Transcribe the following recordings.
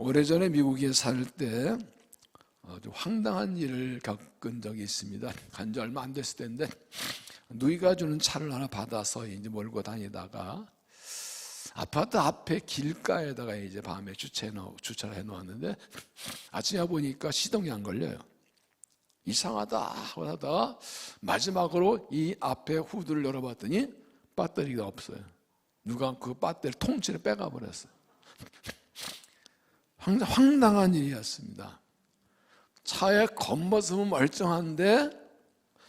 오래전에 미국에 살 때 아주 황당한 일을 겪은 적이 있습니다. 간 지 얼마 안 됐을 때인데 누이가 주는 차를 하나 받아서 이제 몰고 다니다가 아파트 앞에 길가에다가 이제 밤에 주차를 해놓았는데 아침에 보니까 시동이 안 걸려요. 이상하다 하다가 마지막으로 이 앞에 후드를 열어봤더니 배터리가 없어요. 누가 그 배터리 통째로 빼가 버렸어요. 황당한 일이었습니다. 차의 겉모습은 멀쩡한데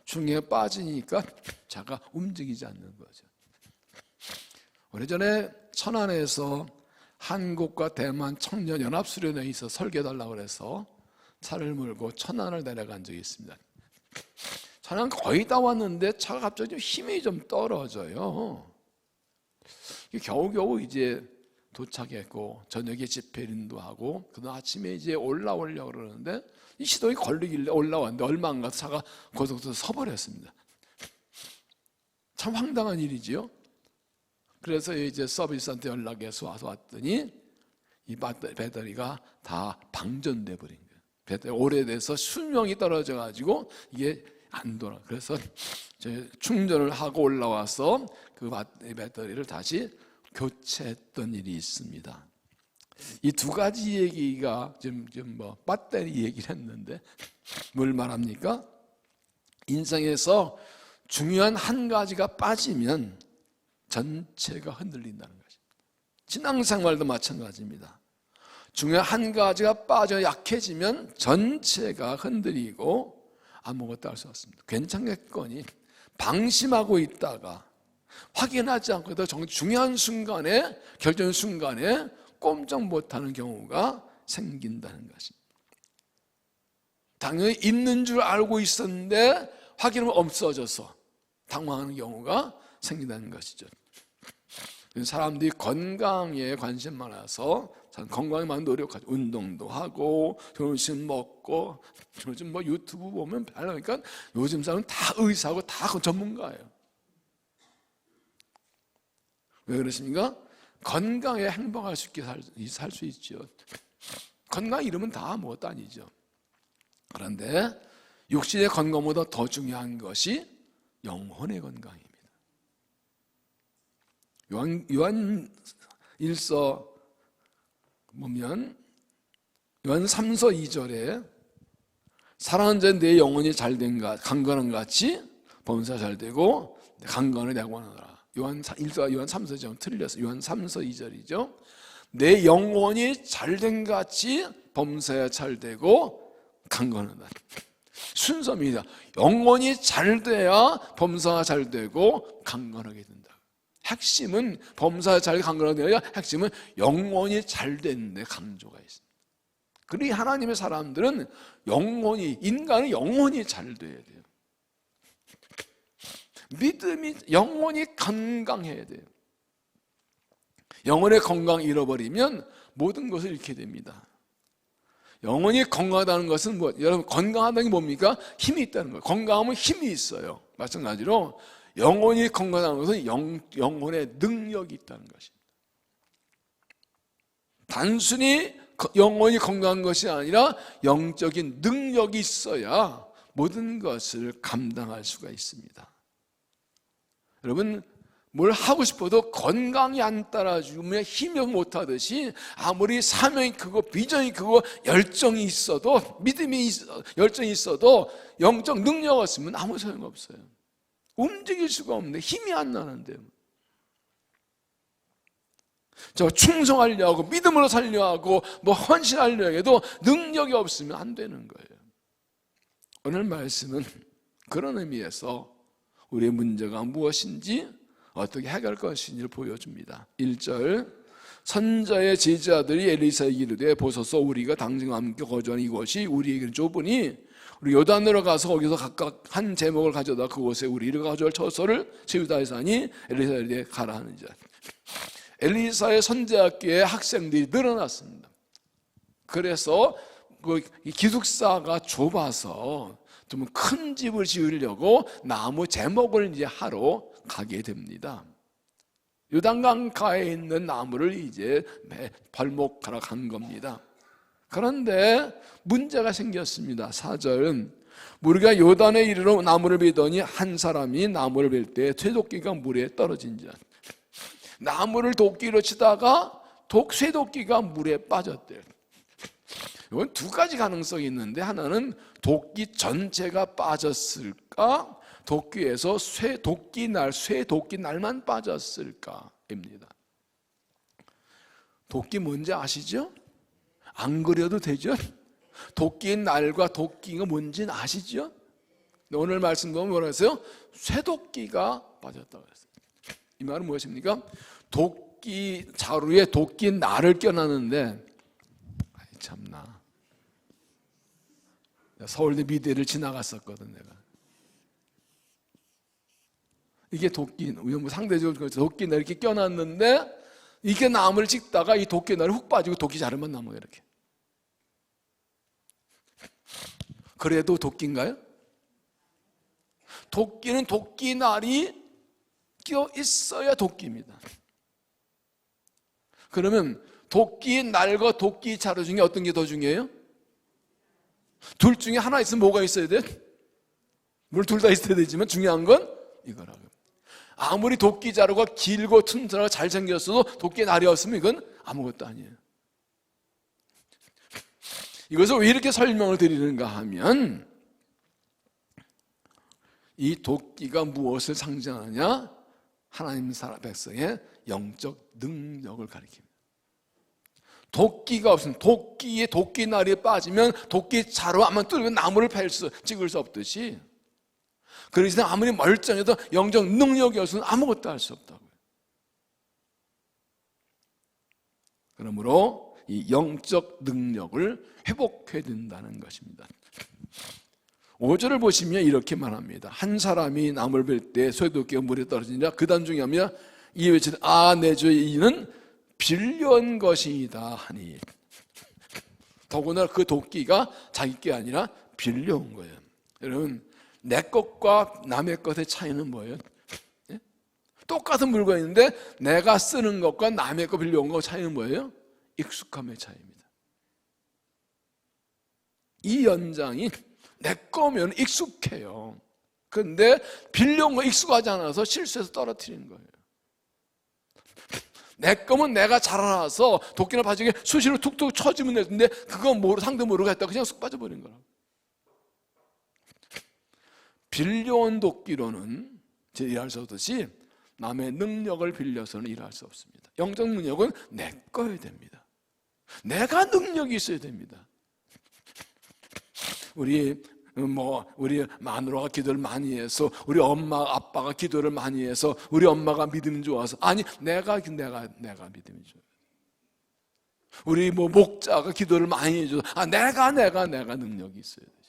중에 빠지니까 차가 움직이지 않는 거죠. 오래전에 천안에서 한국과 대만 청년연합수련회에 있어 설계해달라고 해서 차를 몰고 천안을 내려간 적이 있습니다. 천안 거의 다 왔는데 차가 갑자기 힘이 좀 떨어져요. 겨우겨우 이제 도착했고 저녁에 집회인도 하고 그다음 아침에 이제 올라오려고 그러는데 이 시동이 걸리길래 올라왔는데 얼마 안 가서 차가 고속도로에 서버렸습니다. 참 황당한 일이지요. 그래서 이제 서비스한테 연락해서 와서 왔더니 이 배터리가 다 방전돼 버린 거예요. 배터리 오래돼서 수명이 떨어져 가지고 이게 안 돌아. 그래서 충전을 하고 올라와서 그 배터리를 다시 교체했던 일이 있습니다. 이 두 가지 얘기가 지금 배터리 얘기를 했는데 뭘 말합니까? 인생에서 중요한 한 가지가 빠지면 전체가 흔들린다는 것입니다. 신앙생활도 마찬가지입니다. 중요한 한 가지가 빠져 약해지면 전체가 흔들리고 아무것도 할 수 없습니다. 괜찮겠거니 방심하고 있다가 확인하지 않고도 중요한 순간에 결정 순간에 꼼짝 못하는 경우가 생긴다는 것입니다. 당연히 있는 줄 알고 있었는데 확인하면 없어져서 당황하는 경우가 생긴다는 것이죠. 사람들이 건강에 관심 많아서 건강에만 노력하죠. 운동도 하고 점심 먹고 요즘 유튜브 보면 그러니까 요즘 사람은 다 의사하고 다 전문가예요. 왜 그러십니까? 건강에 행복할 수 있게 살 수 있죠. 건강 이러면 다 아무것도 아니죠. 그런데 육신의 건강보다 더 중요한 것이 영혼의 건강입니다. 요한 1서 보면 요한 3서 2절에 사랑하는 자 내 영혼이 잘된 것 강건한 같이 범사가 잘되고 강건을 내가 원하노라. 요한 1서 요한 3서죠. 틀렸어요. 요한 3서 2절이죠. 내 영혼이 잘된 같이 범사가 잘되고 강건하다. 순서입니다. 영혼이 잘돼야 범사가 잘되고 강건하게 된다. 핵심은 범사가 잘 강건하게 되어야 핵심은 영혼이 잘되는 데 강조가 있습니다. 그러니 하나님의 사람들은 인간은 영혼이 잘 돼야 돼요. 믿음이 영혼이 건강해야 돼요. 영혼의 건강 잃어버리면 모든 것을 잃게 됩니다. 영혼이 건강하다는 것은 여러분 건강하다는 게 뭡니까? 힘이 있다는 거예요. 건강하면 힘이 있어요. 마찬가지로 영혼이 건강하다는 것은 영혼의 능력이 있다는 것입니다. 단순히 영혼이 건강한 것이 아니라 영적인 능력이 있어야 모든 것을 감당할 수가 있습니다. 여러분 뭘 하고 싶어도 건강이 안 따라주면 힘이 못하듯이 아무리 사명이 크고 비전이 크고 열정이 있어도 열정이 있어도 영적 능력 없으면 아무 소용없어요. 움직일 수가 없는데 힘이 안 나는데 충성하려 하고 믿음으로 살려 하고 헌신하려 해도 능력이 없으면 안 되는 거예요. 오늘 말씀은 그런 의미에서 우리의 문제가 무엇인지 어떻게 해결할 것인지를 보여줍니다. 1절 선자의 제자들이 엘리사에게 이르되 보소서 우리가 당신과 함께 거주하는 이곳이 우리에게는 좁으니 우리 요단으로 가서 거기서 각각 한 제목을 가져다 그곳에 우리를 가져올 처소를 세우다 하사니 엘리사에게 가라 하는지라. 엘리사의 선제학교에 학생들이 늘어났습니다. 그래서 그 기숙사가 좁아서 좀 큰 집을 지으려고 나무 제목을 이제 하러 가게 됩니다. 요단강 가에 있는 나무를 이제 벌목하러 간 겁니다. 그런데 문제가 생겼습니다. 4절은 우리가 요단에 이르러 나무를 베더니 한 사람이 나무를 벨 때 쇠도끼가 물에 떨어진지라. 나무를 도끼로 치다가 쇠도끼가 물에 빠졌대요. 이건 두 가지 가능성이 있는데, 하나는 도끼 전체가 빠졌을까, 도끼에서 쇠도끼날만 빠졌을까입니다. 도끼 뭔지 아시죠? 안 그려도 되죠? 도끼의 날과 도끼가 뭔지는 아시죠? 오늘 말씀 보면 뭐라 했어요? 쇠도끼가 빠졌다고 했어요. 이 말은 무엇입니까? 도끼 자루에 도끼 날을 껴놨는데, 참나, 서울대 미대를 지나갔었거든 내가. 이게 도끼, 상대적으로 도끼 날 이렇게 껴놨는데, 이게 나무를 찍다가 이 도끼 날이 훅 빠지고 도끼 자루만 남아요. 이렇게. 그래도 도끼인가요? 도끼는 도끼 날이 껴 있어야 도끼입니다. 그러면 도끼 날과 도끼 자루 중에 어떤 게 더 중요해요? 둘 중에 하나 있으면 뭐가 있어야 돼? 물론 둘 다 있어야 되지만 중요한 건 이거라고. 아무리 도끼 자루가 길고 튼튼하고 잘생겼어도 도끼 날이 없으면 이건 아무것도 아니에요. 이것을 왜 이렇게 설명을 드리는가 하면, 이 도끼가 무엇을 상징하느냐? 하나님 백성의 영적 능력을 가리킵니다. 도끼가 없으면, 도끼에 도끼날이 빠지면 도끼 자루 한번 뚫으면 나무를 찍을 수 없듯이, 그래서 아무리 멀쩡해도 영적 능력이 없으면 아무것도 할 수 없다고요. 그러므로 이 영적 능력을 회복해야 된다는 것입니다. 5절을 보시면 이렇게 말합니다. 한 사람이 나무를 벨 때 쇠도끼가 물에 떨어지니라. 그 다음 중에 하면 이 외치는 내 주의 이는 빌려온 것이다 하니. 더구나 그 도끼가 자기 게 아니라 빌려온 거예요. 여러분, 내 것과 남의 것의 차이는 뭐예요? 똑같은 물건인데 내가 쓰는 것과 남의 거 빌려온 거 차이는 뭐예요? 익숙함의 차이입니다. 이 연장이 내 거면 익숙해요. 그런데 빌려온 거 익숙하지 않아서 실수해서 떨어뜨리는 거예요. 내 거면 내가 잘 알아서 도끼나 바지게 수시로 툭툭 쳐주면 되는데 그건 상대 모르고 했다 그냥 쑥 빠져버린 거라고. 빌려온 도끼로는 제 일할 수 없듯이 남의 능력을 빌려서는 일할 수 없습니다. 영적 능력은 내 거여야 됩니다. 내가 능력이 있어야 됩니다. 우리 마누라가 기도를 많이 해서, 우리 엄마 아빠가 기도를 많이 해서 우리 엄마가 믿음이 좋아서, 아니 내가 믿음이 좋아요. 우리 목자가 기도를 많이 해줘서 내가 능력이 있어야 되죠.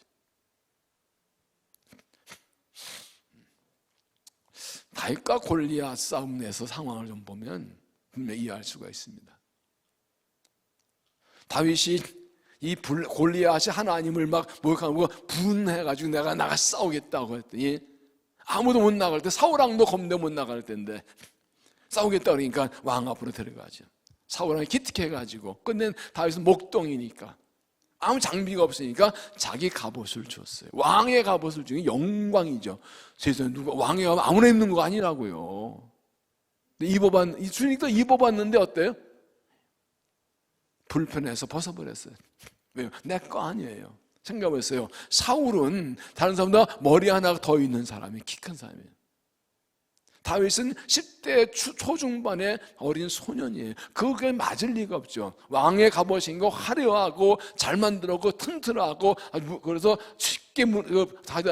다윗과 골리앗 싸움에서 상황을 좀 보면 분명히 이해할 수가 있습니다. 다윗이 이 골리앗이 하나님을 막 모욕하고 분해가지고 내가 나가 싸우겠다고 했더니 아무도 못 나갈 때, 사울왕도 겁내 못 나갈 때인데 싸우겠다 그러니까 왕 앞으로 데려가죠. 사울왕이 기특해가지고, 근데 다윗은 목동이니까 아무 장비가 없으니까 자기 갑옷을 줬어요. 왕의 갑옷을 주는 게 영광이죠. 세상에 누가 왕의 갑옷 아무나 입는 거 아니라고요. 주니까 입어봤는데 어때요? 불편해서 벗어버렸어요. 왜요? 내 거 아니에요. 생각해보세요. 사울은 다른 사람보다 머리 하나 더 있는 사람이, 키 큰 사람이에요. 다윗은 10대 초중반의 어린 소년이에요. 그게 맞을 리가 없죠. 왕의 갑옷인 거 화려하고 잘 만들었고 튼튼하고, 그래서 쉽게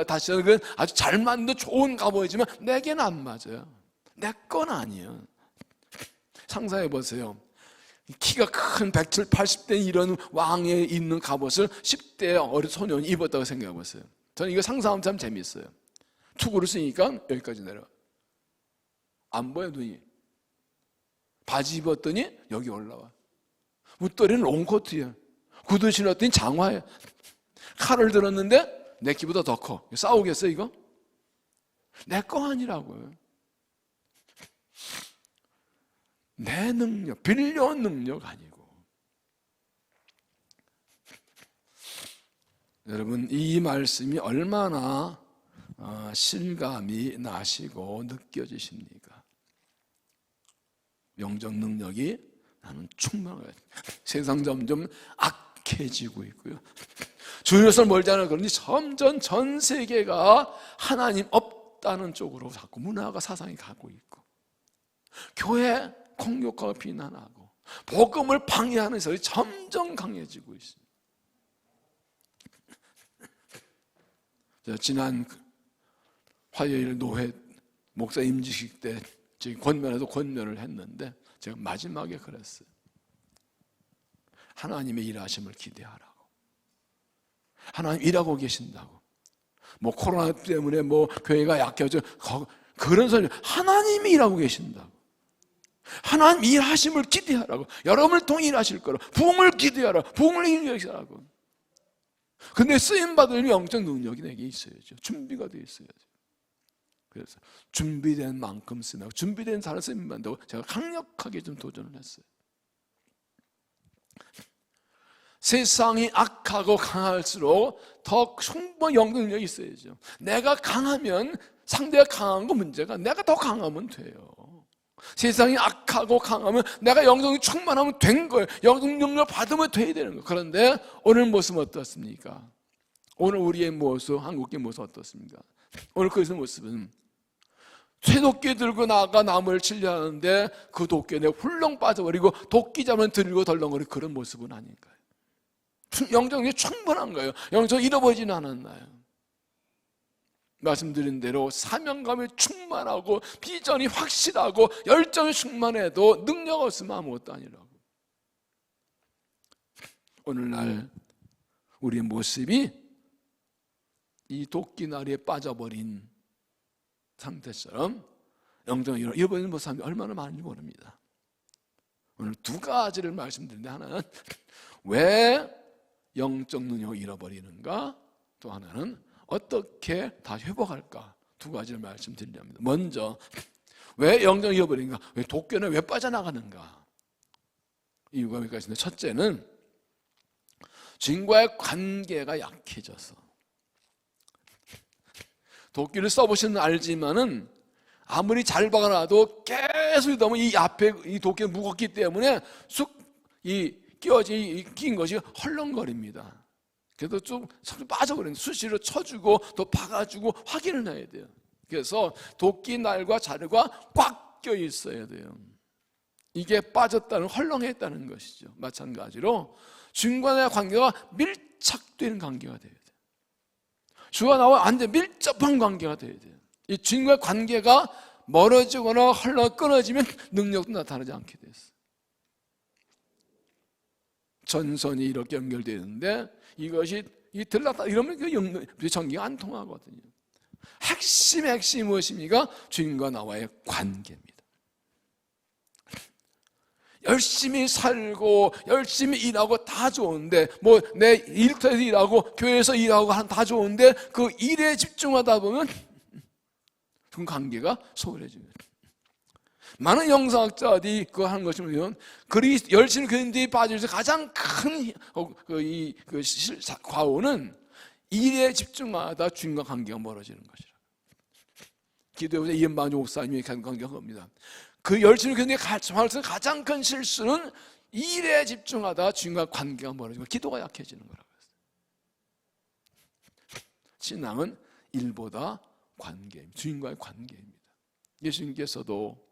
다시 아주 잘 만든 좋은 갑옷이지만 내게는 안 맞아요. 내 건 아니에요. 상상해보세요. 키가 큰 170, 80대 이런 왕에 있는 갑옷을 10대 어린 소년이 입었다고 생각해보세요. 저는 이거 상상하면 참 재밌어요. 투구를 쓰니까 여기까지 내려와. 안 보여 눈이. 바지 입었더니 여기 올라와. 웃도리는 롱코트야. 구두 신었더니 장화야. 칼을 들었는데 내 키보다 더 커. 싸우겠어 이거? 내 거 아니라고요. 내 능력, 빌려온 능력 아니고. 여러분, 이 말씀이 얼마나 실감이 나시고 느껴지십니까? 영적 능력이 나는 충만하다. 세상 점점 악해지고 있고요. 주님께서 멀지 않아 그러니 점점 전 세계가 하나님 없다는 쪽으로 자꾸 문화가 사상이 가고 있고, 교회 공격하고 비난하고 복음을 방해하는 소리 점점 강해지고 있습니다. 지난 화요일 노회 목사 임직식 때 권면에도 권면을 했는데 제가 마지막에 그랬어요. 하나님의 일하심을 기대하라고. 하나님 일하고 계신다고. 뭐 코로나 때문에 뭐 교회가 약해져 그런 소리, 하나님이 일하고 계신다고. 하나님 일하심을 기대하라고. 여러분을 통해 일하실 거라고. 부흥을 기대하라. 부흥을 일하시라고. 근데 쓰임받을 영적 능력이 내게 있어야죠. 준비가 되어 있어야죠. 그래서 준비된 만큼 쓰라고, 준비된 사람 쓰임받는다고 제가 강력하게 좀 도전을 했어요. 세상이 악하고 강할수록 더 충분한 영적 능력이 있어야죠. 내가 강하면 상대가 강한 거 문제가, 내가 더 강하면 돼요. 세상이 악하고 강하면 내가 영적이 충만하면 된 거예요. 영적 능력을 받으면 돼야 되는 거예요. 그런데 오늘 모습은 어떻습니까? 오늘 우리의 모습, 한국의 모습은 어떻습니까? 오늘 그 모습은 쇠도끼 들고 나가 나무를 치려 하는데 그 도끼에 내가 훌렁 빠져버리고 도끼 잡으면 들고 덜렁거리는 그런 모습은 아닌가요? 영적이 충분한 거예요. 영적이 잃어버리지는 않았나요? 말씀드린 대로 사명감이 충만하고 비전이 확실하고 열정이 충만해도 능력 없으면 아무것도 아니라고. 오늘날 우리의 모습이 이 도끼나리에 빠져버린 상태처럼 영적이 잃어버리는 사람이 얼마나 많은지 모릅니다. 오늘 두 가지를 말씀드리는데, 하나는 왜 영적 능력을 잃어버리는가, 또 하나는 어떻게 다 회복할까, 두 가지를 말씀드리려 합니다. 먼저 왜 영적을 잃어버리는가, 왜 도끼는 왜 빠져나가는가. 이유가 몇 가지인데, 첫째는 주님과의 관계가 약해져서. 도끼를 써보시는 알지만은 아무리 잘 박아놔도 계속 너무 이 앞에 이 도끼가 무겁기 때문에 쑥 낀 것이 헐렁거립니다. 그래도 좀 빠져버리는, 수시로 쳐주고 또 박아주고 확인을 해야 돼요. 그래서 도끼 날과 자루가 꽉 껴 있어야 돼요. 이게 빠졌다는, 헐렁했다는 것이죠. 마찬가지로 주님과의 관계가 밀착되는 관계가 돼야 돼요. 주가 나와 완전 밀접한 관계가 돼야 돼요. 이 주님과의 관계가 멀어지거나 헐렁 끊어지면 능력도 나타나지 않게 됐어요. 전선이 이렇게 연결되는데 이것이 들렀다 이러면 그 전기가 안 통하거든요. 핵심이 무엇입니까? 주님과 나와의 관계입니다. 열심히 살고 열심히 일하고 다 좋은데, 뭐 내 일터에서 일하고 교회에서 일하고 하는 다 좋은데 그 일에 집중하다 보면 그 관계가 소홀해집니다. 많은 영성학자들이 그거 하는 것이면, 열심히 그런데 빠져서 가장 큰 과오는 일에 집중하다 주님과 관계가 멀어지는 것이라. 기도해보자 이은반 목사님이 관계가 겁니다. 그 열심히 그런데 가장 큰 실수는 일에 집중하다 주님과 관계가 멀어지고 기도가 약해지는 거라고 했어요. 신앙은 일보다 관계입니다. 주님과의 관계입니다. 예수님께서도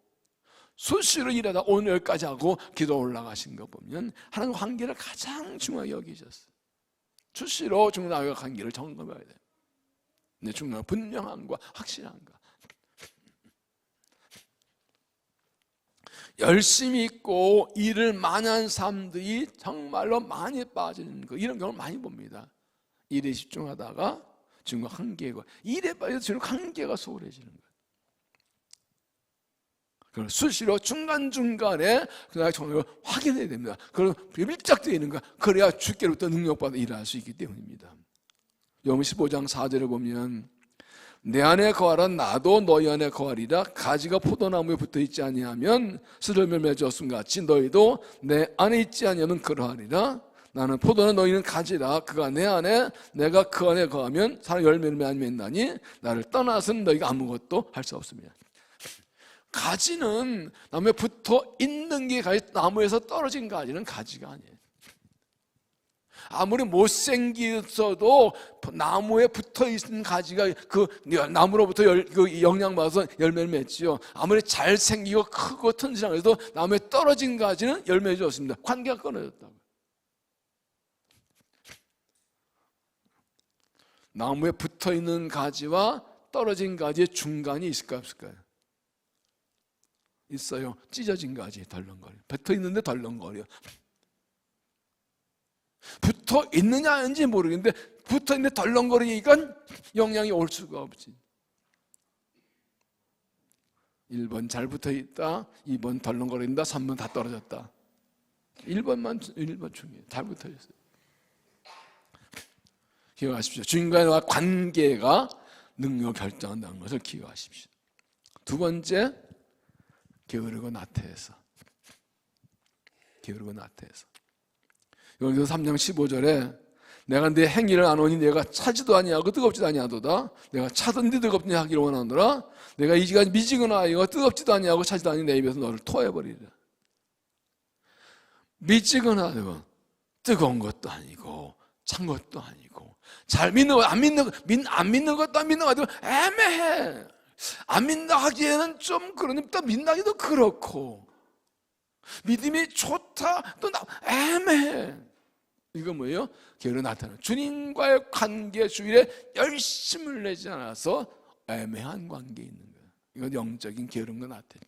수시로 일하다 오늘 여기까지 하고 기도 올라가신 거 보면 하나님과 관계를 가장 중요하게 여기셨어요. 수시로 주님과의 관계를 점검해야 돼요. 내 중요한 분명함과 확실함과. 열심히 있고 일을 많이 한 사람들이 정말로 많이 빠지는 거, 이런 경우를 많이 봅니다. 일에 집중하다가 주님과 관계가, 일에 빠져서 주님과 관계가 소홀해지는 거예요. 그럼 수시로 중간중간에 그날 정말 확인해야 됩니다. 그럼 밀착되어 있는 거야. 그래야 주께로부터 능력받아 일할 수 있기 때문입니다. 요한 15장 4절에 보면 내 안에 거하라 나도 너희 안에 거하리라. 가지가 포도나무에 붙어있지 아니하면 스르메 맺었음 같이 너희도 내 안에 있지 아니하면 그러하리라. 나는 포도는 너희는 가지라. 그가 내 안에 내가 그 안에 거하면 사람 열매를 많이 맺나니 나를 떠나서는 너희가 아무것도 할 수 없습니다. 가지는 나무에 붙어 있는 게 가지, 나무에서 떨어진 가지는 가지가 아니에요. 아무리 못생겼어도 나무에 붙어 있는 가지가 그 나무로부터 그 영양 받아서 열매를 맺지요. 아무리 잘생기고 크고 튼실한 해도 나무에 떨어진 가지는 열매를 줬습니다. 관계가 끊어졌다고. 나무에 붙어 있는 가지와 떨어진 가지의 중간이 있을까요, 없을까요? 있어요. 찢어진 가지, 덜렁거려. 붙어 있는데 덜렁거려. 붙어 있느냐 아닌지 모르겠는데 붙어 있는데 덜렁거리니까 영양이 올 수가 없지. 1번 잘 붙어 있다, 2번 덜렁거린다, 3번 다 떨어졌다. 1번 중요해요. 잘 붙어 있어요. 기억하십시오. 주님과의 관계가 능력 결정한다는 것을 기억하십시오. 두 번째, 게으르고 나태해서. 게으르고 나태해서. 여기서 3장 15절에 내가 내 행위를 안 오니 내가 차지도 아니하고 뜨겁지도 아니하도다. 내가 차든지 뜨겁든지 하기를 원하노라. 내가 이지가 미지거나 하여 뜨겁지도 아니하고 차지도 아니 내 입에서 너를 토해버리리라. 미지거나 하고 뜨거운 것도 아니고 찬 것도 아니고 잘 믿는 것, 안 믿는 것도 안 믿는 것도 애매해. 안 믿는다 하기에는 좀 그러니 또 믿나기도 그렇고 믿음이 좋다 또 애매해. 이거 뭐예요? 게으르 나타나는 주님과의 관계 주일에 열심을 내지 않아서 애매한 관계에 있는 거예요. 이건 영적인 게으른 건 나타나.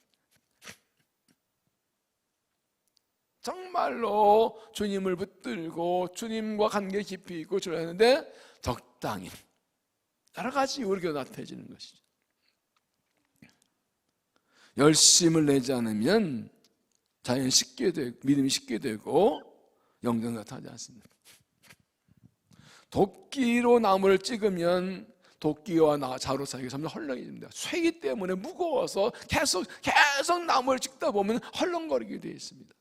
정말로 주님을 붙들고 주님과 관계 깊이 있고 그러는데 적당히 여러 가지 이유로 나타내지는 것이죠. 열심을 내지 않으면 자연히 쉽게 되고 믿음이 쉽게 되고 영적 나타나지 않습니다. 도끼로 나무를 찍으면 도끼와 자루 사이가 점점 헐렁해집니다. 쇠기 때문에 무거워서 계속 나무를 찍다 보면 헐렁거리게 되어 있습니다.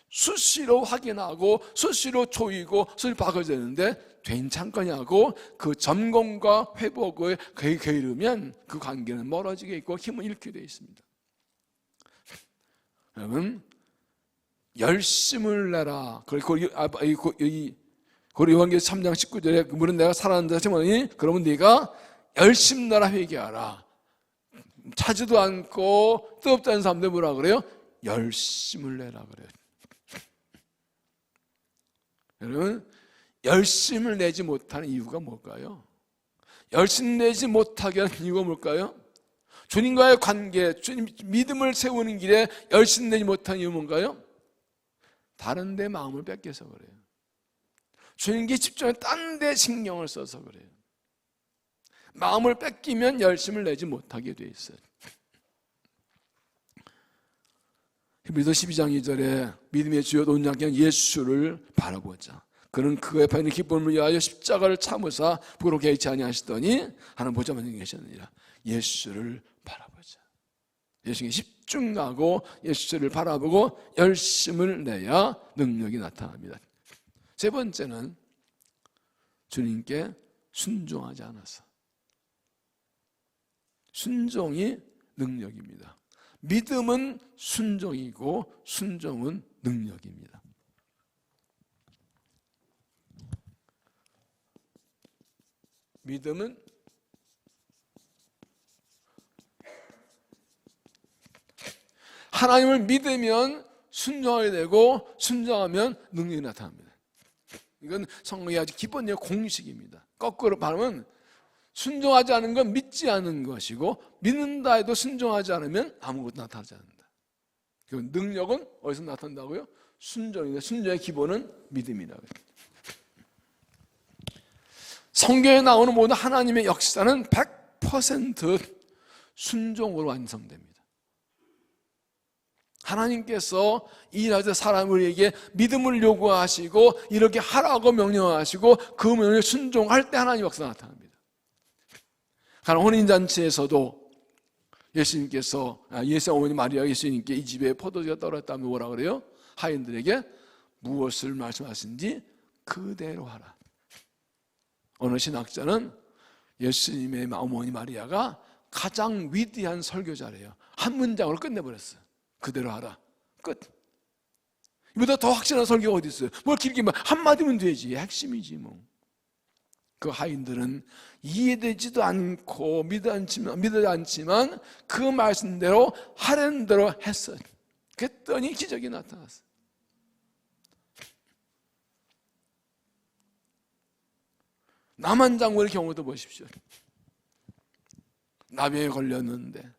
수시로 확인하고 수시로 조이고 수시로 바꿔주는데 괜찮거냐고 그 점검과 회복을 게으르면 그 관계는 멀어지게 있고 힘을 잃게 되어 있습니다. 여러분 열심을 내라. 그리고 요한계시록 3장 19절에 물은 내가 살아난다 하시니 그러면 네가 열심 내라 회개하라. 차지도 않고 뜨겁지 않은 사람들 뭐라 그래요? 열심을 내라 그래요. 여러분 열심을 내지 못하는 이유가 뭘까요? 열심 내지 못하게 하는 이유가 뭘까요? 주님과의 관계, 주님 믿음을 세우는 길에 열심 내지 못하는 이유는 뭔가요? 다른 데 마음을 뺏겨서 그래요. 주님께 집중해 딴 데 신경을 써서 그래요. 마음을 뺏기면 열심을 내지 못하게 돼 있어요. 히브리서 12장 2절에 믿음의 주요 온전한 예수를 바라보자. 그는 그의 받는 기쁨을 위하여 십자가를 참으사 부끄럽게 개의치 아니하시더니 하나님 보좌만 계셨느니라. 예수를 바라보자. 예수께 집중하고 예수를 바라보고 열심을 내야 능력이 나타납니다. 세 번째는 주님께 순종하지 않아서. 순종이 능력입니다. 믿음은 순종이고 순종은 능력입니다. 믿음은 하나님을 믿으면 순종하게 되고 순종하면 능력이 나타납니다. 이건 성경의 아주 기본의 공식입니다. 거꾸로 말하면 순종하지 않은 건 믿지 않은 것이고 믿는다 해도 순종하지 않으면 아무것도 나타나지 않는다. 그 능력은 어디서 나타난다고요? 순종인데 순종의 기본은 믿음이라고 해요. 성경에 나오는 모든 하나님의 역사는 100% 순종으로 완성됩니다. 하나님께서 일하셔서 사람에게 믿음을 요구하시고 이렇게 하라고 명령하시고 그 명령에 순종할 때 하나님 역사가 나타납니다. 가나 혼인잔치에서도 예수님께서 예수 어머니 마리아 예수님께 이 집에 포도주가 떨어졌다면 뭐라 그래요? 하인들에게 무엇을 말씀하신지 그대로 하라. 어느 신학자는 예수님의 어머니 마리아가 가장 위대한 설교자래요. 한 문장으로 끝내버렸어요. 그대로 하라. 끝. 이보다 더 확실한 설교가 어디 있어요? 뭘 길게 한마디면 되지. 핵심이지 뭐. 그 하인들은 이해되지도 않고 믿어지 않지만 그 말씀대로 하라는 대로 했어요. 그랬더니 기적이 나타났어요. 나만 장군의 경우도 보십시오. 나병에 걸렸는데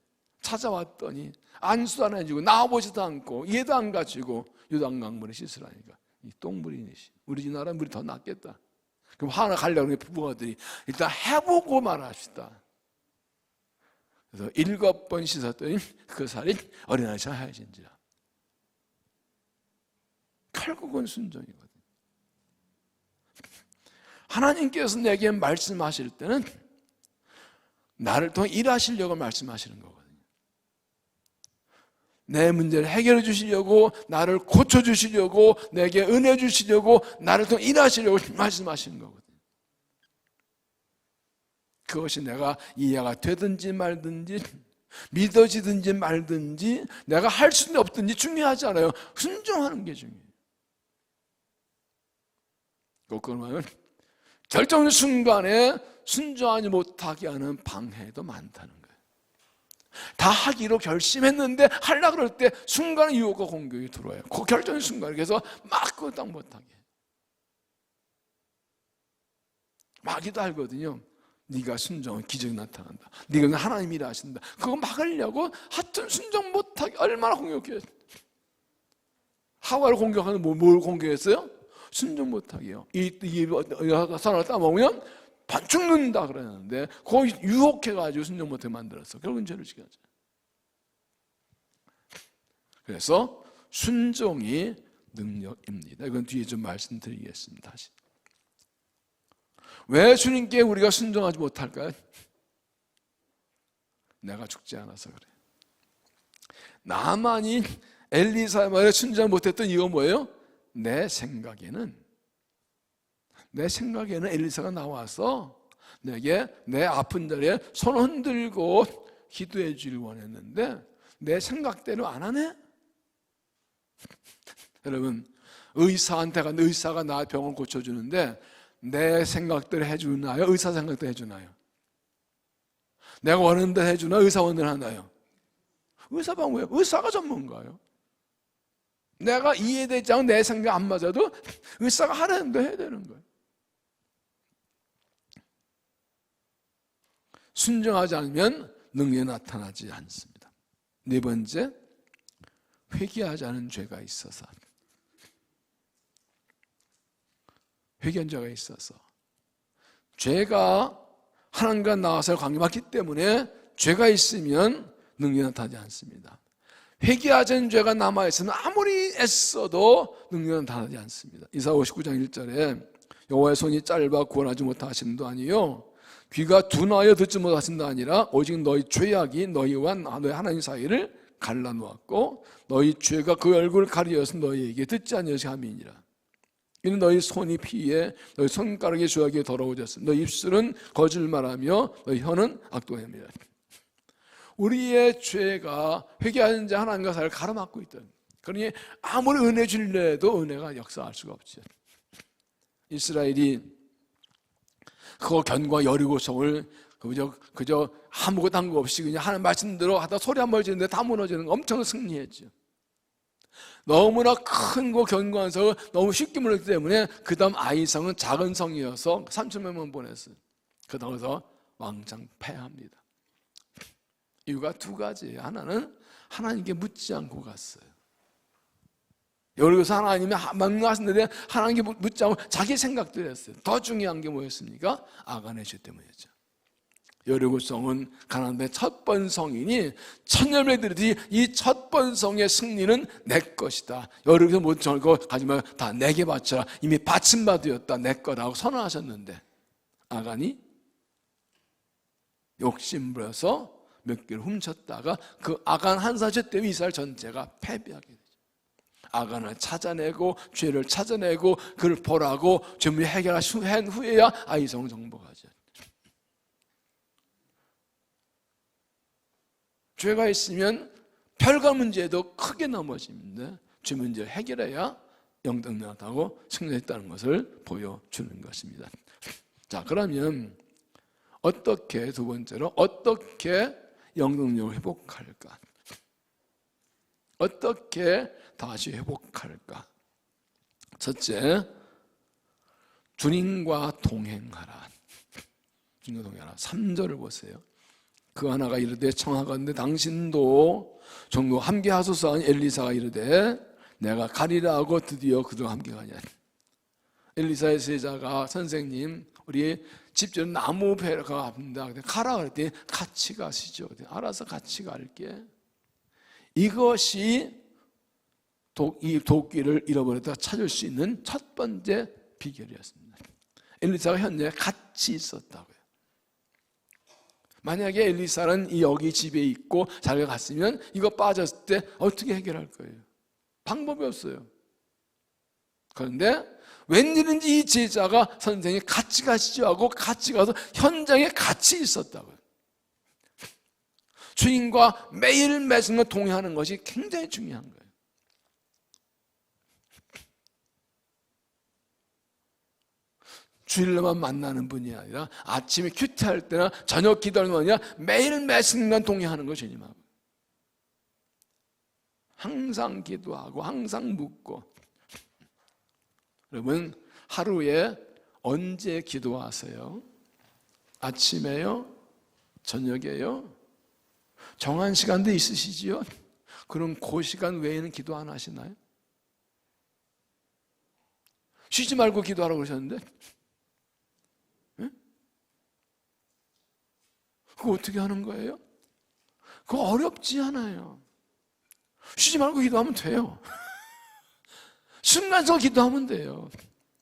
찾아왔더니 안수도 안 해주고 나와보지도 않고 이해도 안 가지고 요단강물에 씻으라니까. 이 똥물이네. 우리 집 나라 물이 더 낫겠다. 그럼 하나 가려고 부부가들이 일단 해보고 말합시다. 그래서 7번 씻었더니 그 살이 어린아이처럼 하얘진지라. 결국은 순종이거든요. 하나님께서 내게 말씀하실 때는 나를 통해 일하시려고 말씀하시는 거거든요. 내 문제를 해결해 주시려고, 나를 고쳐 주시려고, 내게 은혜 주시려고, 나를 통해 일하시려고 말씀하시는 거거든요. 그것이 내가 이해가 되든지 말든지, 믿어지든지 말든지, 내가 할 수는 없든지 중요하지 않아요. 순종하는 게 중요해요. 그러면 결정 순간에 순종하지 못하게 하는 방해도 많다는 거예요. 다 하기로 결심했는데 하려고 그럴 때 순간에 유혹과 공격이 들어와요. 그 결정 순간에. 그래서 막 그거 딱 못하게. 마귀도 알거든요. 네가 순종은 기적이 나타난다. 네가 하나님이 일하신다. 그거 막으려고 하여튼 순종 못하게 얼마나 공격해요. 하와를 공격하는 뭘 공격했어요? 순종 못하게요. 이 선을 따먹으면 반 죽는다 그러는데 거기 유혹해가지고 순종 못하게 만들었어. 결국은 죄를 지게 하죠. 그래서 순종이 능력입니다. 이건 뒤에 좀 말씀드리겠습니다. 다시. 왜 주님께 우리가 순종하지 못할까요? 내가 죽지 않아서 그래. 나만이 엘리사의 말에 순종 못했던 이유가 뭐예요? 내 생각에는 엘리사가 나와서 내게 내 아픈 자리에 손 흔들고 기도해 주길 원했는데 내 생각대로 안 하네? 여러분, 의사한테 가는데 의사가 나 병을 고쳐주는데 내 생각대로 해주나요? 의사 생각대로 해주나요? 내가 원하는 대로 해주나? 의사 원하는 대로 하나요? 의사가 뭐예요? 의사가 전문가예요. 내가 이해되지 않고 내 생각 안 맞아도 의사가 하라는 대로 해야 되는 거예요. 순종하지 않으면 능력이 나타나지 않습니다. 네 번째, 회개하지 않은 죄가 있어서. 회개한 죄가 있어서. 죄가 하나님과 나와서 관계받기 때문에 죄가 있으면 능력이 나타나지 않습니다. 회개하지 않은 죄가 남아있으면 아무리 애써도 능력은 나타나지 않습니다. 이사야 59장 1절에 여호와의 손이 짧아 구원하지 못하심도 아니요 귀가 둔하여 듣지 못하신다 아니라 오직 너희 죄악이 너희와 너희 하나님 사이를 갈라놓았고 너희 죄가 그 얼굴을 가리어서 너희에게 듣지 아니하시 함이니라. 이는 너희 손이 피에 너희 손가락이 죄악에 더러워졌으며 너희 입술은 거짓말하며 너희 혀는 악독함이라. 우리의 죄가 회개하는 자 하나님과 사이를 가로막고 있다. 그러니 아무리 은혜 줄려 해도 은혜가 역사할 수가 없죠. 이스라엘이 그거 견고한 여리고성을 그저 아무것도 한 거 없이 그냥 하는 말씀대로 하다 소리 한 번 지르는데 다 무너지는 거 엄청 승리했죠. 너무나 큰 거 견고한 성을 너무 쉽게 무너졌기 때문에 그 다음 아이성은 작은 성이어서 3,000명만 보냈어요. 그 다음에서 왕창 패합니다. 이유가 두 가지예요. 하나는 하나님께 묻지 않고 갔어요. 여기서 하나님이 명령하셨는데 하나님께 묻지 않고 자기 생각대로 했어요. 더 중요한 게 뭐였습니까? 아간의 죄 때문이었죠. 여리고성은 가나안의 첫 번 성이니 천열매들이 이 첫 번 성의 승리는 내 것이다. 여리고서 못 절거 가지마 다 내게 바쳐라. 이미 바침받으였다. 내 거라고 선언하셨는데 아간이 욕심부려서 몇 개를 훔쳤다가 그 아간 한 사죄 때문에 이스라엘 전체가 패배하게 되죠. 악안을 찾아내고 죄를 찾아내고 그를 벌하고 전부 해결한 후에야 아이성 정복하죠. 죄가 있으면 별거 문제도 크게 넘어집니다. 죄 문제를 해결해야 영등력하고 승리했다는 것을 보여주는 것입니다. 자, 그러면 어떻게, 두 번째로 어떻게 영등력을 회복할까? 어떻게 다시 회복할까? 첫째, 주님과 동행하라. 주님과 동행하라. 3절을 보세요. 그 하나가 이르되 청하건대 당신도 종로 함께 하소서 하니 엘리사가 이르되 내가 가리라 하고 드디어 그들과 함께 가냐. 엘리사의 세자가 선생님 우리 집주인 나무 배가 아픈다. 가라 그랬더니 같이 가시죠. 알아서 같이 갈게. 이것이 이 도끼를 잃어버렸다가 찾을 수 있는 첫 번째 비결이었습니다. 엘리사가 현재 같이 있었다고요. 만약에 엘리사는 여기 집에 있고 자기가 갔으면 이거 빠졌을 때 어떻게 해결할 거예요? 방법이 없어요. 그런데 웬일인지 이 제자가 선생님 같이 가시죠 하고 같이 가서 현장에 같이 있었다고요. 주님과 매일 매순간 동행하는 것이 굉장히 중요한 거예요. 주일로만 만나는 분이 아니라 아침에 큐티할 때나 저녁 기도하는 거 아니라 매일 매순간 동행하는 거 주님하고. 항상 기도하고 항상 묻고. 여러분 하루에 언제 기도하세요? 아침에요? 저녁에요? 정한 시간도 있으시지요? 그럼 그 시간 외에는 기도 안 하시나요? 쉬지 말고 기도하라고 그러셨는데 그거 어떻게 하는 거예요? 그거 어렵지 않아요. 쉬지 말고 기도하면 돼요. 순간적으로 기도하면 돼요.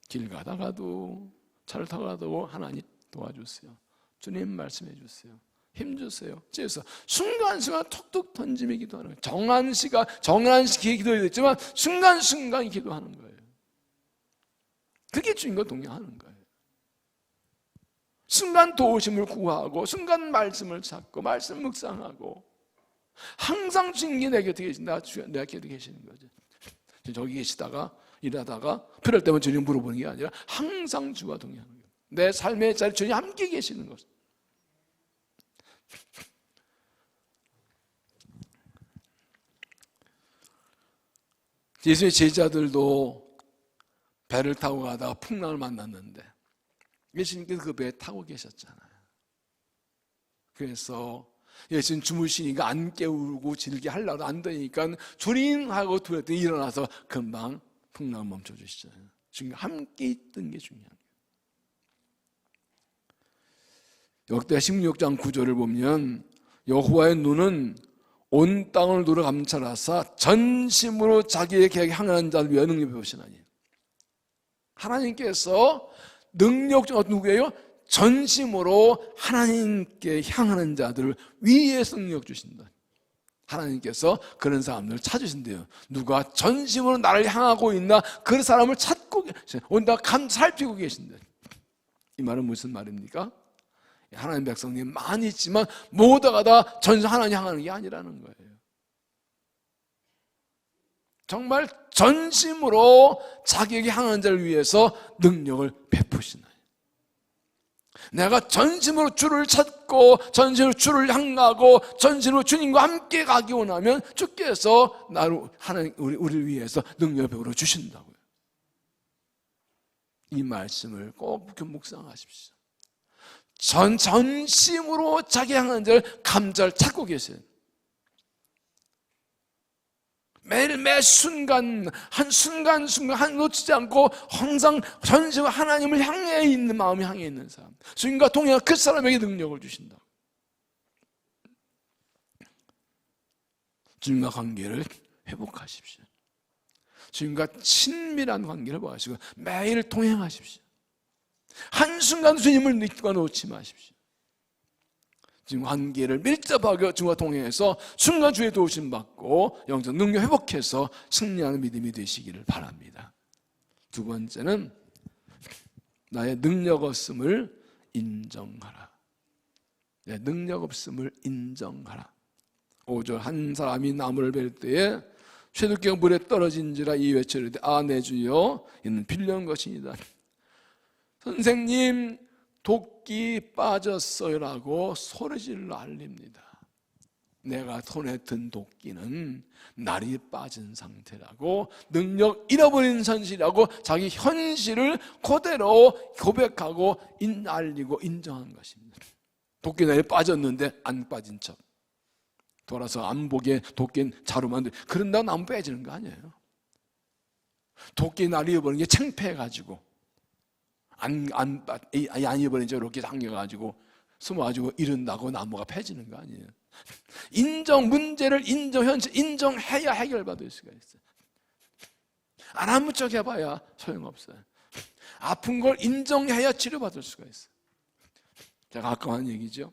길 가다가도 차를 타가도 하나님 도와주세요. 주님 말씀해 주세요. 힘 주세요. 그래서 순간순간 톡톡 던지며 기도하는 거예요. 정한 시기에 기도해야 되지만 순간순간 기도하는 거예요. 그게 주님과 동행하는 거예요. 순간 도우심을 구하고 순간 말씀을 찾고 말씀 묵상하고 항상 주님이 내 곁에 계신다. 내 곁에 계시는 거죠. 저기 계시다가 일하다가 필요할 때만 주님 물어보는 게 아니라 항상 주와 동행하는 거예요. 내 삶의 자리 주님 함께 계시는 것. 예수의 제자들도 배를 타고 가다가 풍랑을 만났는데 예수님께서 그 배에 타고 계셨잖아요. 그래서 예수님 주무시니까 안 깨우고 질게 하려고 안 되니까 주님 하고 두렸더니 일어나서 금방 풍랑을 멈춰주시잖아요. 지금 함께 있던 게 중요한 거예요. 역대하 16장 9절을 보면 여호와의 눈은 온 땅을 누르 감찰하사 전심으로 자기의 계획에 향하는 자를 위하여 능력을 베푸시나니. 하나님께서 능력 중 누구예요? 전심으로 하나님께 향하는 자들을 위해서 능력 주신다. 하나님께서 그런 사람들을 찾으신대요. 누가 전심으로 나를 향하고 있나 그 사람을 찾고 온다 살피고 계신다. 이 말은 무슨 말입니까? 하나님 백성님 많이 있지만 모두가 다 전심 하나님 향하는 게 아니라는 거예요. 정말 전심으로 자기에게 향하는 자를 위해서 능력을 베푸시나요? 내가 전심으로 주를 찾고 전심으로 주를 향하고 전심으로 주님과 함께 가기 원하면 주께서 나를 하나님 우리를 위해서 능력을 베풀어 주신다고요. 이 말씀을 꼭 묵상하십시오. 전심으로 자기 향하는 자를 감찰 찾고 계세요. 매일 매 순간 한 순간 한 놓치지 않고 항상 전심으로 하나님을 향해 있는 마음이 향해 있는 사람, 주님과 동행한 그 사람에게 능력을 주신다. 주님과 관계를 회복하십시오. 주님과 친밀한 관계를 보시고 매일 동행하십시오. 한순간 주님을 잊고 놓지 마십시오. 지금 관계를 밀접하게 주와 동행해서 순간 주의 도우심 받고 영적 능력 회복해서 승리하는 믿음이 되시기를 바랍니다. 두 번째는 나의 능력 없음을 인정하라. 내 능력 없음을 인정하라. 5절 한 사람이 나무를 벨 때에 쇠두께가 물에 떨어진지라 이 외치르되 아 내 주여 이는 빌려온 것이니이다. 선생님 도끼 빠졌어요라고 소리질러 알립니다. 내가 손에 든 도끼는 날이 빠진 상태라고 능력 잃어버린 현실이라고 자기 현실을 그대로 고백하고 알리고 인정한 것입니다. 도끼 날이 빠졌는데 안 빠진 척 돌아서 안 보게 도끼는 자루만 그런다고 나무 빼지는 거 아니에요. 도끼 날이 잃어버린 게 창피해가지고 안 잃어버린 저 이렇게 당겨가지고 숨어가지고 이른다고 나무가 패지는 거 아니에요. 인정, 문제를 인정, 현실 인정해야 해결받을 수가 있어요. 안 아무 척 해봐야 소용없어요. 아픈 걸 인정해야 치료받을 수가 있어요. 제가 아까 한 얘기죠.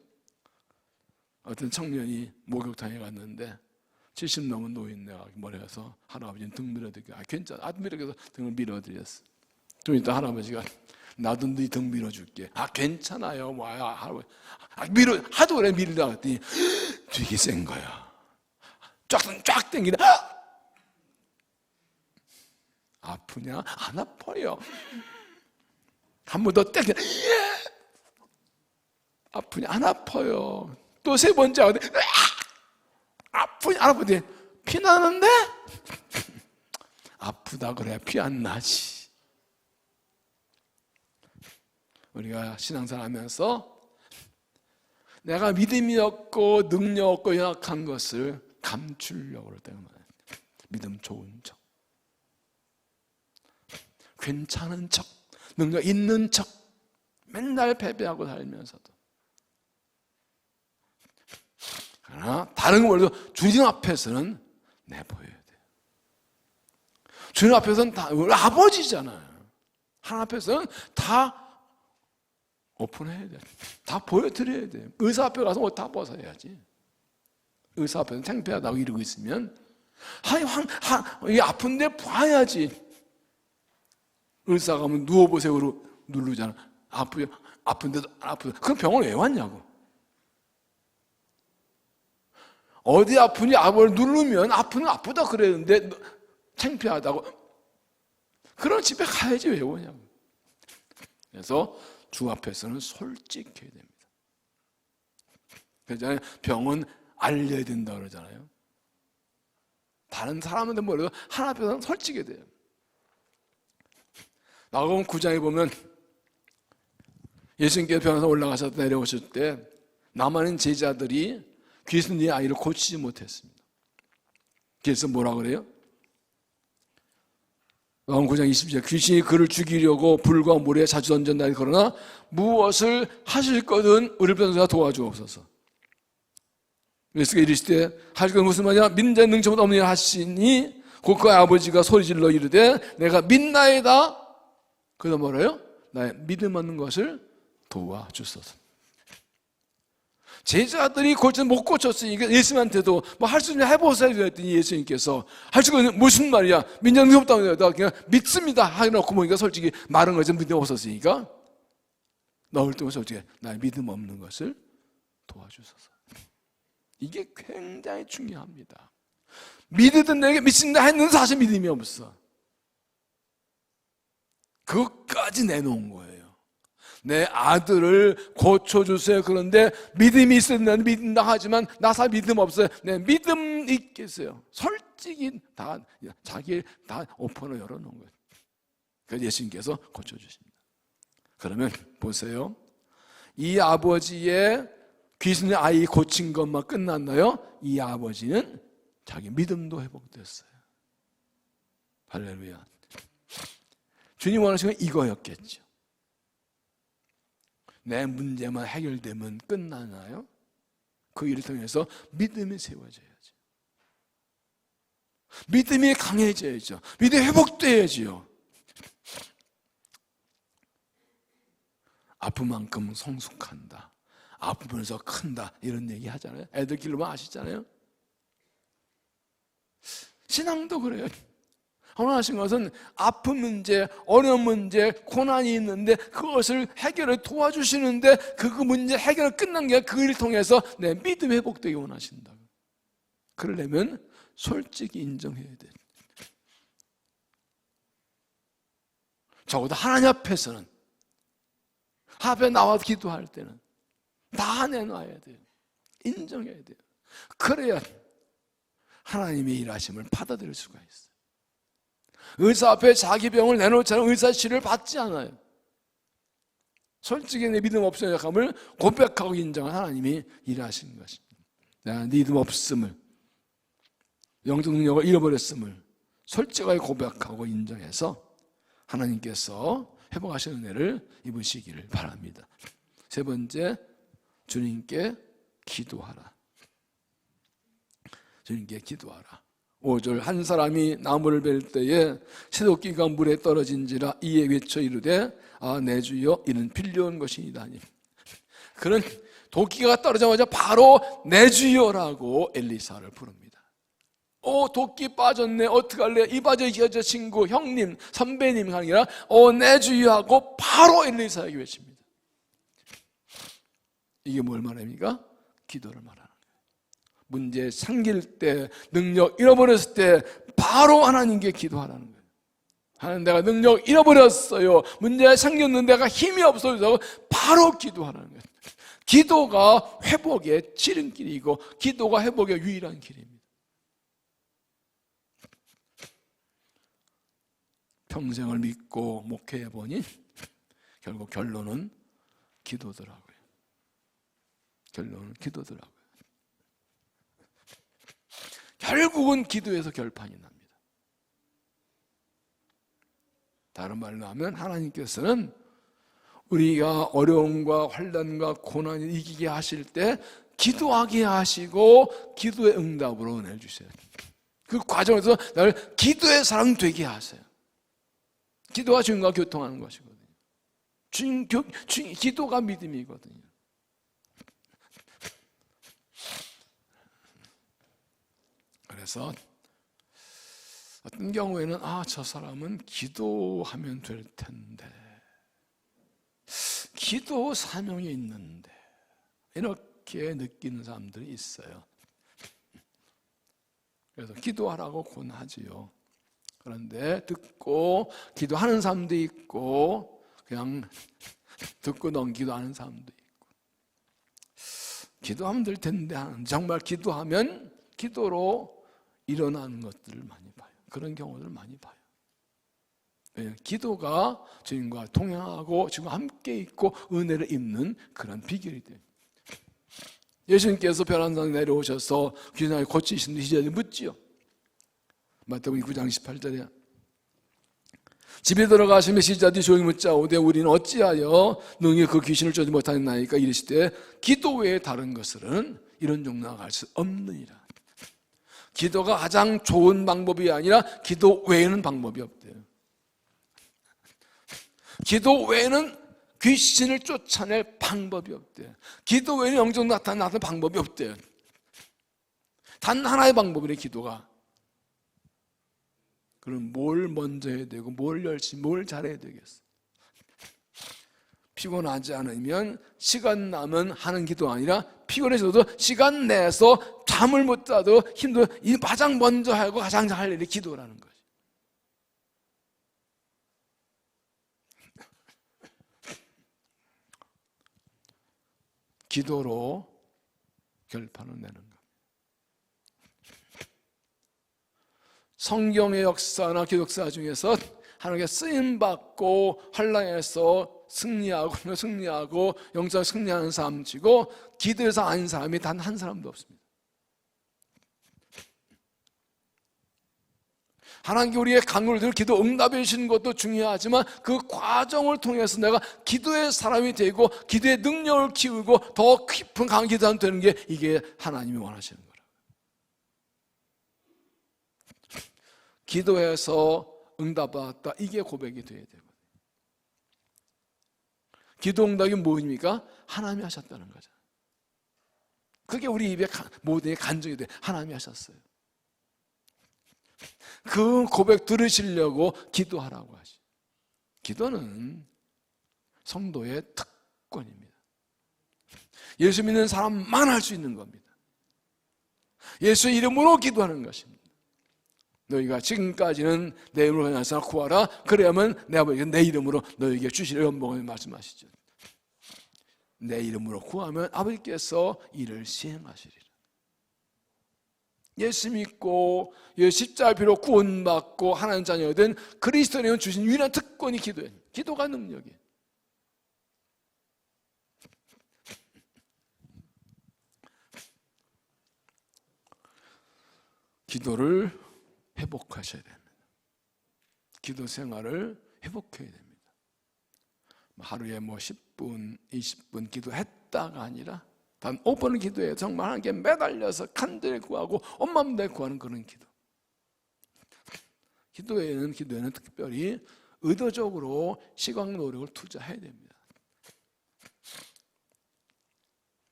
어떤 청년이 목욕탕에 갔는데 70 넘은 노인네가 뭐래서 할아버지는 등 밀어드리고 괜찮아 밀어서 등을 밀어드렸어. 좀 이따 할아버지가 나도 네 등 밀어줄게. 괜찮아요 뭐야 할아버지. 하도 그래 밀으려고 했더니 되게 센 거야. 쫙 당기네. 아프냐? 안 아파요. 한 번 더 당기네. 아프냐? 안 아파요. 또 세 번째 하거든. 아프냐? 안 아프지? 피 나는데? 아프다 그래야 피 안 나지. 우리가 신앙생활 하면서 내가 믿음이 없고 능력 없고 연약한 것을 감추려고 그럴 때가 많아요. 믿음 좋은 척, 괜찮은 척, 능력 있는 척 맨날 패배하고 살면서도 그러나 다른 걸로 주님 앞에서는 내보여야 돼요. 주님 앞에서는 다 우리 아버지잖아요. 하나님 앞에서는 다 오픈해야 돼. 다 보여드려야 돼. 의사 앞에 가서 옷 다 벗어야지. 의사 앞에서 창피하다고 이러고 있으면 이 아픈데 봐야지. 의사 가면 누워보세요로 누르잖아. 아픈데도 안 아프다. 그럼 병원 왜 왔냐고. 어디 아프니 아버를 누르면 아프다 그랬는데 창피하다고. 그럼 집에 가야지 왜 오냐고. 그래서 주 앞에서는 솔직해야 됩니다. 그래서 병은 알려야 된다고 그러잖아요. 다른 사람한테 뭐래도 하나님 앞에서는 솔직해야 돼요. 마가복음 9장에 보면 예수님께서 병원에서 올라가셔서 내려오실 때 남아있는 제자들이 귀신의 아이를 고치지 못했습니다. 그래서 뭐라 그래요? 마가복음 9장 20절 귀신이 그를 죽이려고 불과 물에 자주 던졌나니 그러나 무엇을 하실 거든 우리 변호사가 도와주옵소서. 예수가 이르시되 하실 건 무슨 말이냐? 믿는 자는 능력보다 없는 일 하시니 곧 그 아버지가 소리질러 이르되 내가 믿나이다. 그래서 뭐래요? 나의 믿음 없는 것을 도와주소서. 제자들이 고쳐 못 고쳤으니까 예수님한테도 뭐 할 수 있는 해보세요 그랬더니 예수님께서 할 수 있는 무슨 말이야? 민정 능력 없다. 그냥 믿습니다 하놓고 보니까 솔직히 말은 거지 믿음 없었으니까 나올 때면 솔직히 나의 믿음 없는 것을 도와주소서. 이게 굉장히 중요합니다. 믿으든 내게 믿습니다 했는데 사실 믿음이 없어. 그것까지 내놓은 거예요. 내 아들을 고쳐주세요. 그런데 믿음이 있으면 믿는다 하지만 나 사실 믿음 없어요. 내 믿음 있겠어요. 솔직히 다 자기 다 오픈을 열어놓은 거예요. 그래서 예수님께서 고쳐주십니다. 그러면 보세요. 이 아버지의 귀신의 아이 고친 것만 끝났나요? 이 아버지는 자기 믿음도 회복됐어요. 할렐루야. 주님 원하시는 건 이거였겠죠. 내 문제만 해결되면 끝나나요? 그 일을 통해서 믿음이 세워져야죠. 믿음이 강해져야죠. 믿음이 회복돼야지요. 아픈 만큼 성숙한다. 아프면서 큰다 이런 얘기 하잖아요. 애들 길러면 아시잖아요. 신앙도 그래요. 원하신 것은 아픈 문제, 어려운 문제, 고난이 있는데 그것을 해결을 도와주시는데 그 문제 해결을 끝난 게 그 일을 통해서 내 믿음 회복되기 원하신다고. 그러려면 솔직히 인정해야 돼. 적어도 하나님 앞에서는, 앞에 나와서 기도할 때는 다 내놔야 돼요. 인정해야 돼요. 그래야 하나님의 일하심을 받아들일 수가 있어요. 의사 앞에 자기 병을 내놓자는 의사 치료를 받지 않아요. 솔직히 내 믿음 없음의 약함을 고백하고 인정한 하나님이 일하시는 것입니다. 내가 믿음 없음을, 영적 능력을 잃어버렸음을 솔직하게 고백하고 인정해서 하나님께서 회복하시는 은혜를 입으시기를 바랍니다. 세 번째, 주님께 기도하라. 주님께 기도하라. 5절, 한 사람이 나무를 벨 때에 새도끼가 물에 떨어진지라 이에 외쳐 이르되 아 내 주여 이는 빌려온 것이니이다. 그는 도끼가 떨어지자마자 바로 내 주여라고 엘리사를 부릅니다. 도끼 빠졌네, 어떡할래? 이 빠져 여자 친구, 형님, 선배님 아니라 내 주여 하고 바로 엘리사에게 외칩니다. 이게 뭘 말합니까? 기도를 말하는 거예요. 문제 생길 때, 능력 잃어버렸을 때 바로 하나님께 기도하라는 거예요. 하나님, 내가 능력 잃어버렸어요. 문제가 생겼는데 내가 힘이 없어서 바로 기도하라는 거예요. 기도가 회복의 지름길이고 기도가 회복의 유일한 길입니다. 평생을 믿고 목회해 보니 결국 결론은 기도더라고요. 결론은 기도더라고요. 결국은 기도에서 결판이 납니다. 다른 말로 하면 하나님께서는 우리가 어려움과 환난과 고난을 이기게 하실 때 기도하게 하시고 기도의 응답으로 은혜를 주세요. 그 과정에서 나를 기도의 사람 되게 하세요. 기도가 주님과 교통하는 것이거든요. 기도가 믿음이거든요. 그래서 어떤 경우에는 저 사람은 기도하면 될 텐데, 기도 사명이 있는데 이렇게 느끼는 사람들이 있어요. 그래서 기도하라고 권하지요. 그런데 듣고 기도하는 사람도 있고 그냥 듣고 넘기도 하는 사람도 있고, 기도하면 될 텐데 정말 기도하면 기도로 일어나는 것들을 많이 봐요. 그런 경우들을 많이 봐요. 기도가 주님과 동행하고 주님과 함께 있고 은혜를 입는 그런 비결이 돼요. 예수님께서 별한산 내려오셔서 귀신을 고치신 시절에 묻지요. 마태복음 9장 18절에 집에 들어가시며 시자들이 조용히 묻자오되 우리는 어찌하여 능히 그 귀신을 쫓지 못하였나이까 이르시되 기도 외에 다른 것은 이런 종로 나갈 수 없느니라. 기도가 가장 좋은 방법이 아니라 기도 외에는 방법이 없대요. 기도 외에는 귀신을 쫓아낼 방법이 없대요. 기도 외에는 영적 나타나는 방법이 없대요. 단 하나의 방법이래, 기도가. 그럼 뭘 먼저 해야 되고 뭘 열심히 뭘 잘해야 되겠어? 피곤하지 않으면 시간 나면 하는 기도가 아니라 피곤해서도 시간 내서 잠을 못 자도 힘들어 이 가장 먼저 하고 가장 잘 할 일이 기도라는 거지. 기도로 결판을 내는 겁니다. 성경의 역사나 기독사 중에서 하나님께 쓰임받고 환난에서 승리하고 영적 승리하는 사람 치고 기도에서 아닌 사람이 단 한 사람도 없습니다. 하나님께 우리의 간구를 들어 기도 응답해 주시는 것도 중요하지만 그 과정을 통해서 내가 기도의 사람이 되고 기도의 능력을 키우고 더 깊은 강한 기도가 되는 게 이게 하나님이 원하시는 거라고요. 기도해서 응답받았다, 이게 고백이 돼야 되거든요. 기도 응답이 뭐입니까? 하나님이 하셨다는 거죠. 그게 우리 입에 모든 간증이 돼. 하나님이 하셨어요. 그 고백 들으시려고 기도하라고 하시. 기도는 성도의 특권입니다. 예수 믿는 사람만 할 수 있는 겁니다. 예수 이름으로 기도하는 것입니다. 너희가 지금까지는 내 이름으로 하나님을 구하라. 그래야만 내 아버지가 내 이름으로 너희에게 주실 연봉을 말씀하시죠. 내 이름으로 구하면 아버지께서 이를 시행하시리라. 예수 믿고 십자가의 피로 구원받고 하나님 자녀된 그리스도인은 주신 유일한 특권이 기도예요. 기도가 능력이에요. 기도를 회복하셔야 됩니다. 기도 생활을 회복해야 됩니다. 하루에 10분, 20분 기도했다가 아니라 단 5분을 기도해요. 정말 하나님께 매달려서 간절히 구하고 온 마음 다해 구하는 그런 기도. 기도에는 특별히 의도적으로 시간 노력을 투자해야 됩니다.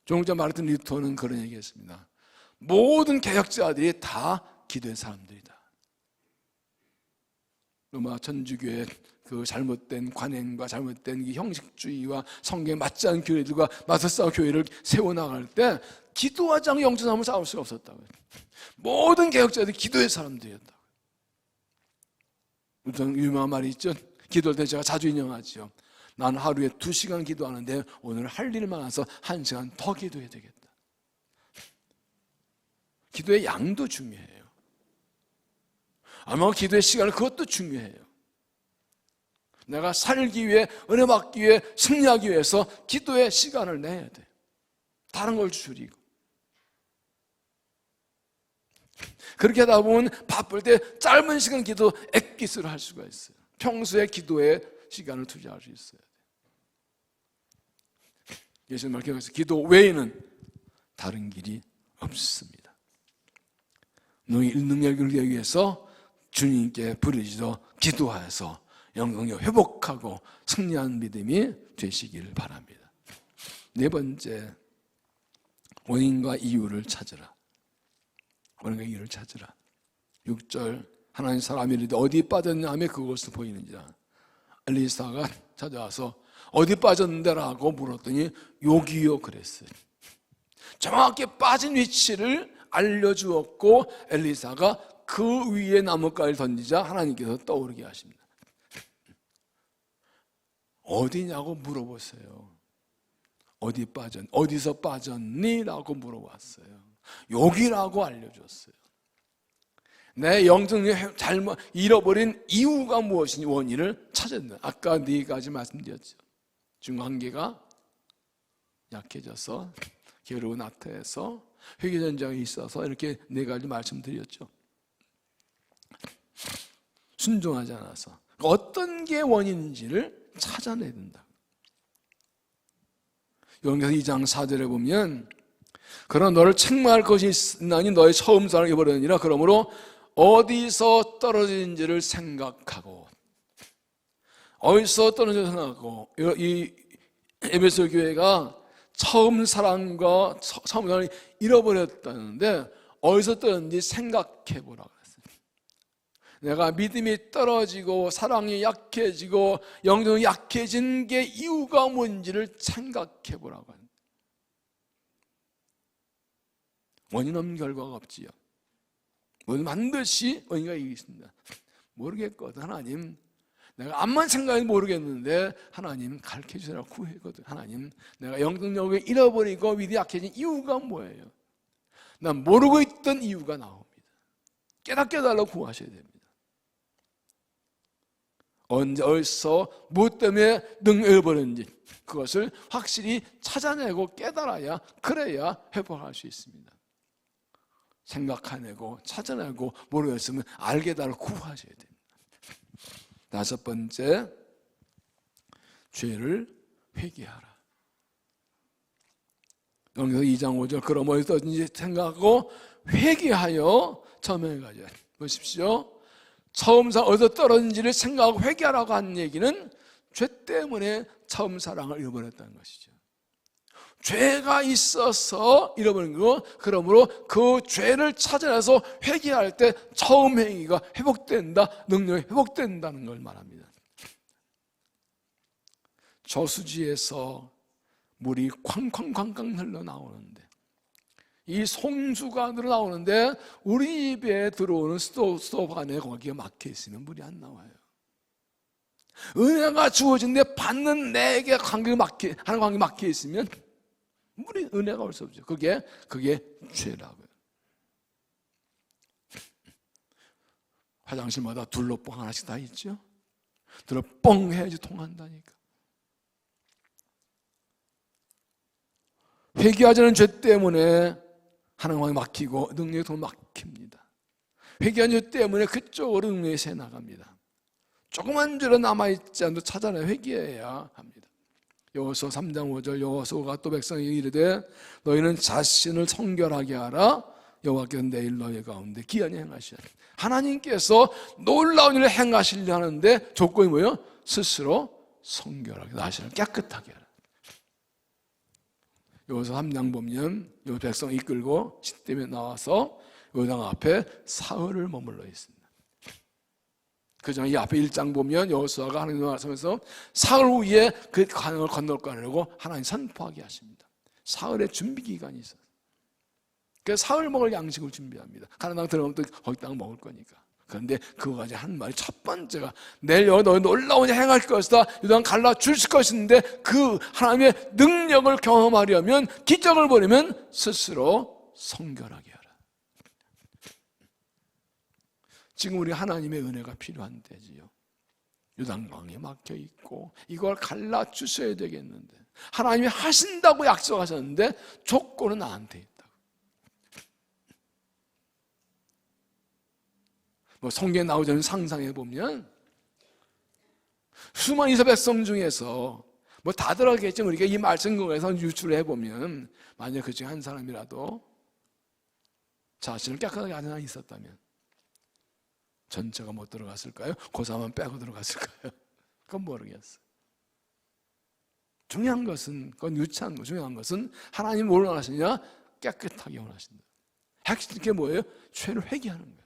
조금 전 말했던 뉴턴은 그런 얘기했습니다. 모든 개혁자들이 다 기도의 사람들이다. 로마 천주교의 그 잘못된 관행과 잘못된 형식주의와 성경에 맞지 않은 교회들과 맞서 싸워 교회를 세워나갈 때 기도하지 않고 영적 삶을 싸울 수가 없었다고요. 모든 개혁자들이 기도의 사람들이었다고요. 우선 유명한 말이 있죠. 기도할 때 제가 자주 인용하죠. 난 하루에 2시간 기도하는데 오늘 할 일 많아서 1시간 더 기도해야 되겠다. 기도의 양도 중요해요. 아마 기도의 시간은 그것도 중요해요. 내가 살기 위해, 은혜 받기 위해, 승리하기 위해서 기도의 시간을 내야 돼. 다른 걸 줄이고. 그렇게 하다 보면 바쁠 때 짧은 시간 기도 액기스를 할 수가 있어요. 평소에 기도에 시간을 투자할 수 있어야 돼. 예수님 말씀하셔서 기도 외에는 다른 길이 없습니다. 너희 능력을 이루기 위해서 주님께 부르짖어 기도하여서 영광을 회복하고 승리한 믿음이 되시길 바랍니다. 네 번째, 원인과 이유를 찾으라. 원인과 이유를 찾으라. 6절, 하나님 사람이 이르되 어디 빠졌냐 하며 그것을 보이는지라. 엘리사가 찾아와서 어디 빠졌는데라고 물었더니 여기요 그랬어요. 정확히 빠진 위치를 알려주었고 엘리사가 그 위에 나뭇가지를 던지자 하나님께서 떠오르게 하십니다. 어디냐고 물어보세요. 어디서 빠졌니? 라고 물어봤어요. 여기라고 알려줬어요. 내 영적을 잘못 잃어버린 이유가 무엇인지 원인을 찾았는데 아까 4가지 말씀드렸죠. 중관계가 약해져서 게으르고 나태해서 회개전쟁이 있어서 이렇게 4가지 말씀드렸죠. 순종하지 않아서 어떤 게 원인인지를 찾아내야 된다. 요한계시록 2장 4절에 보면 그러나 너를 책망할 것이 있나니 너의 처음 사랑을 잃어버렸느니라. 그러므로 어디서 떨어진지를 생각하고 어디서 떨어진지를 생각하고 이 에베소 교회가 처음 사랑과 처음 사랑을 잃어버렸다는데 어디서 떨어졌는지 생각해 보라고 했어요. 내가 믿음이 떨어지고 사랑이 약해지고 영적이 약해진 게 이유가 뭔지를 생각해 보라고 합니다. 원인 없는 결과가 없지요. 반드시 원인가 있습니다. 모르겠거든. 하나님, 내가 암만 생각해도 모르겠는데 하나님 가르쳐 주시라고 구했거든. 하나님, 내가 영적력을 잃어버리고 믿음이 약해진 이유가 뭐예요? 난 모르고 있던 이유가 나옵니다. 깨닫게 해달라고 구하셔야 됩니다. 언제 어디서 무엇 때문에 잃어버렸는지 그것을 확실히 찾아내고 깨달아야, 그래야 회복할 수 있습니다. 생각해내고 찾아내고 모르겠으면 알게 달라고 구하셔야 됩니다. 5번째, 죄를 회개하라. 여기서 2장 5절 그럼 어디서든지 생각하고 회개하여 처음에 가자. 보십시오. 처음 어디서 떨어진지를 생각하고 회개하라고 하는 얘기는 죄 때문에 처음 사랑을 잃어버렸다는 것이죠. 죄가 있어서 잃어버린 거. 그러므로 그 죄를 찾아내서 회개할 때 처음 행위가 회복된다, 능력이 회복된다는 걸 말합니다. 저수지에서 물이 쾅쾅쾅쾅 흘러나오는데, 이 송수가 늘어나오는데 우리 입에 들어오는 스토브 안에 거기에 막혀 있으면 물이 안 나와요. 은혜가 주어진데 받는 내게 하나님 관계 막혀 있으면 물이, 은혜가 올 수 없죠. 그게 죄라고요. 화장실마다 둘러뻥 하나씩 다 있죠. 둘러뻥 해야지 통한다니까. 회개하지 않은 죄 때문에 하나님이 막히고 능력이 더 막힙니다. 회개한 죄 때문에 그쪽으로 능력이 새 나갑니다. 조그만 죄로 남아있지 않도 찾아내 회개해야 합니다. 여호수아 3장 5절, 여호수아가 또 백성에게 이르되 너희는 자신을 성결하게 하라. 여호와께서 내일 너희 가운데 기한히 행하시라. 하나님께서 놀라운 일을 행하시려 하는데 조건이 뭐예요? 스스로 성결하게, 나시를 깨끗하게 하라. 여호수아 3장 보면 요 백성 이끌고 시댐에 나와서 요단 앞에 사흘을 머물러 있습니다. 그전에 이 앞에 1장 보면 여호수아가 하나님 말씀에서 사흘 후에 그 강을 건널 거라고 하나님 선포하게 하십니다. 사흘의 준비 기간이 있어요. 그래서 사흘 먹을 양식을 준비합니다. 가나안 땅 들어가면 또 거기다가 먹을 거니까. 그런데 그거 가지고 한 말이, 첫 번째가 내일 너희 놀라운 일 행할 것이다, 요단 갈라 주실 것인데, 그 하나님의 능력을 경험하려면, 기적을 보려면 스스로 성결하게 하라. 지금 우리 하나님의 은혜가 필요한 때지요. 요단강에 막혀 있고 이걸 갈라 주셔야 되겠는데, 하나님이 하신다고 약속하셨는데 조건은 나한테 있다고. 뭐 성경에 나오지 않는 상상해 보면 수많은 이스라엘 백성 중에서 뭐 다들 알겠지만 우리가 이 말씀에서 유출해 보면, 만약 그 중에 한 사람이라도 자신을 깨끗하게 하는 사람이 있었다면 전체가 못 들어갔을까요? 그 사람만 빼고 들어갔을까요? 그건 모르겠어요. 중요한 것은, 그건 유치한 거, 중요한 것은 하나님 뭘 원하시냐? 깨끗하게 원하신다. 핵심 게 뭐예요? 죄를 회개하는 거예요.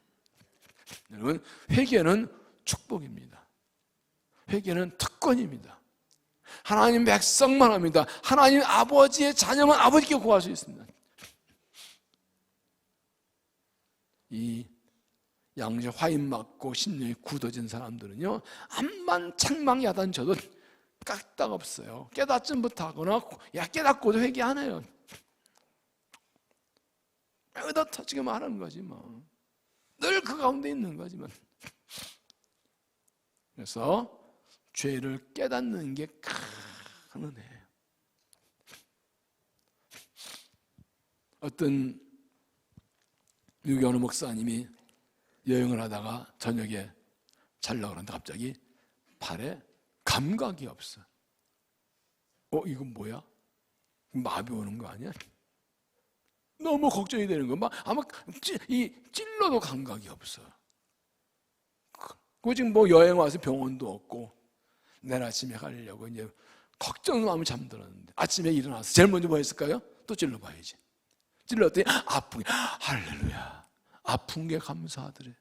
여러분, 회개는 축복입니다. 회개는 특권입니다. 하나님 백성만 합니다. 하나님 아버지의 자녀만 아버지께 구할 수 있습니다. 이 양심 화인 맞고 심령이 굳어진 사람들은요, 암만 책망 야단 쳐도 까딱 없어요. 깨닫지 못하거나, 깨닫고도 회개 안 해요. 여기다 터지게 말하는 거지 뭐. 늘 그 가운데 있는 거지만. 그래서 죄를 깨닫는 게 큰 은혜예요. 어떤 미국의 어느 목사님이 여행을 하다가 저녁에 자려고 그러는데 갑자기 발에 감각이 없어. 이건 뭐야? 마비 오는 거 아니야? 너무 걱정이 되는 거. 아마 찔러도 감각이 없어. 그 지금 뭐 여행 와서 병원도 없고, 내일 아침에 가려고 이제 걱정 마음이 잠들었는데, 아침에 일어나서 제일 먼저 뭐 했을까요? 또 찔러봐야지. 찔렀더니 아픈 게, 할렐루야, 아픈 게 감사하더래.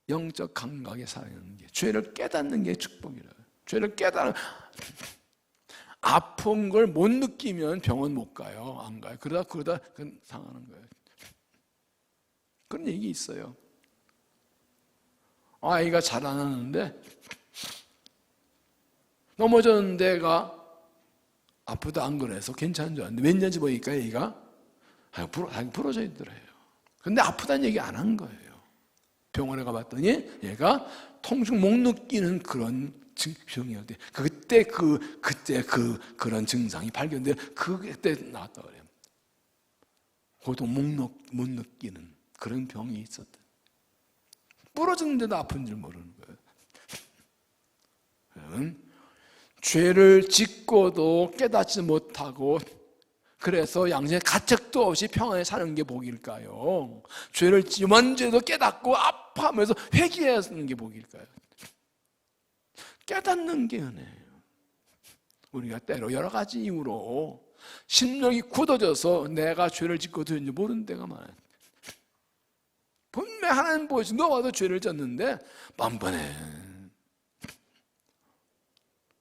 영적 감각에 살아있는 게, 죄를 깨닫는 게 축복이라요. 죄를 깨달은, 아픈 걸 못 느끼면 병원 못 가요. 안 가요. 그러다 그건 상하는 거예요. 그런 얘기 있어요. 아이가 자라나는데 넘어졌는데 애가 아프다 안 그래서 괜찮은 줄 알았는데 몇 년째 보니까 애가 부러져 있더래요. 근데 아프다는 얘기 안 한 거예요. 병원에 가봤더니 얘가 통증 못 느끼는 그런 병이었대. 그때 그런 증상이 발견돼. 그때 나왔다 그래요. 고통 못 느끼는 그런 병이 있었대. 부러졌는데도 아픈 줄 모르는 거예요. 죄를 짓고도 깨닫지 못하고, 그래서 양심의 가책도 없이 평안에 사는 게 복일까요? 죄를 먼저도 깨닫고 아파하면서 회개하는 게 복일까요? 깨닫는 게 은혜예요. 우리가 때로 여러 가지 이유로 심령이 굳어져서 내가 죄를 짓고 되는지 모르는 때가 많아요. 분명 하나님 보여서 너와도 죄를 졌는데 뻔뻔해.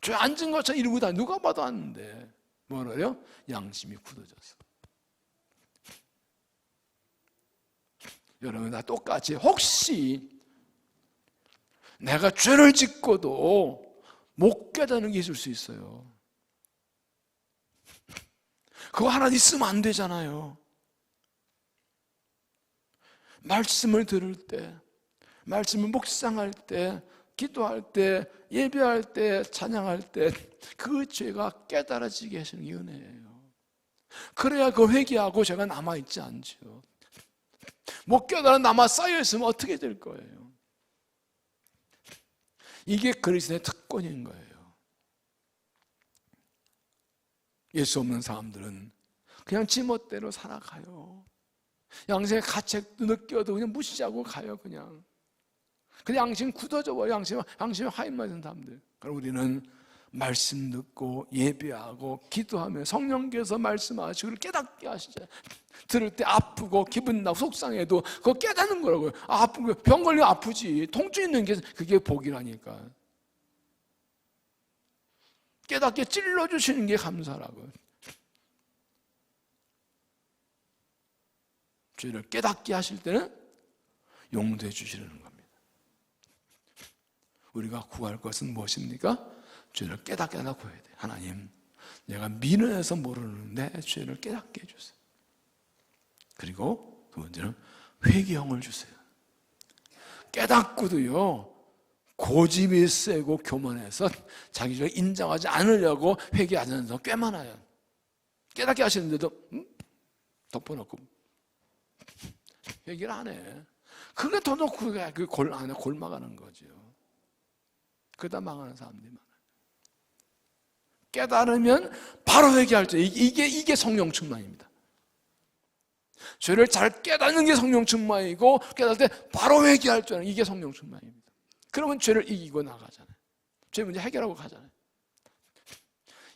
죄 안 진 것처럼 이러고 다 누가 봐도 아는데 뭐래요? 양심이 굳어졌어. 여러분 다 똑같이 혹시 내가 죄를 짓고도 못 깨닫는 게 있을 수 있어요. 그거 하나 있으면 안 되잖아요. 말씀을 들을 때, 말씀을 묵상할 때, 기도할 때, 예배할 때, 찬양할 때 그 죄가 깨달아지게 하시는 게 은혜예요. 그래야 그 회개하고 죄가 남아있지 않죠. 못 깨달아 남아 쌓여있으면 어떻게 될 거예요? 이게 그리스도의 특권인 거예요. 예수 없는 사람들은 그냥 지멋대로 살아가요. 양심의 가책도 느껴도 그냥 무시하고 가요. 그냥 양심 굳어져 버려. 양심에 하인 맞은 사람들. 그럼 우리는 말씀 듣고 예배하고 기도하며 성령께서 말씀하시고 깨닫게 하시죠. 들을 때 아프고 기분 나고 속상해도 그거 깨닫는 거라고요. 아프고 병 걸리면 아프지. 통증 있는 게 그게 복이라니까. 깨닫게 찔러주시는 게 감사라고요. 죄를 깨닫게 하실 때는 용서해 주시려는 겁니다. 우리가 구할 것은 무엇입니까? 죄를 깨닫게 하나 구해야 돼요. 하나님, 내가 미련해서 모르는 내 죄를 깨닫게 해주세요. 그리고 두 번째는 회개형을 주세요. 깨닫고도요, 고집이 세고 교만해서 자기 죄를 인정하지 않으려고 회개하는 사람 꽤 많아요. 깨닫게 하시는데도 덮어놓고 회개를 안 해. 그게 더 놓고 그 안에 골마가는 거죠. 그러다 망하는 사람들이 많아요. 깨달으면 바로 회개할 때 이게 성령 충만입니다. 죄를 잘 깨닫는 게 성령 충만이고 깨달을 때 바로 회개할 줄 아는 이게 성령 충만입니다. 그러면 죄를 이기고 나가잖아요. 죄 문제 해결하고 가잖아요.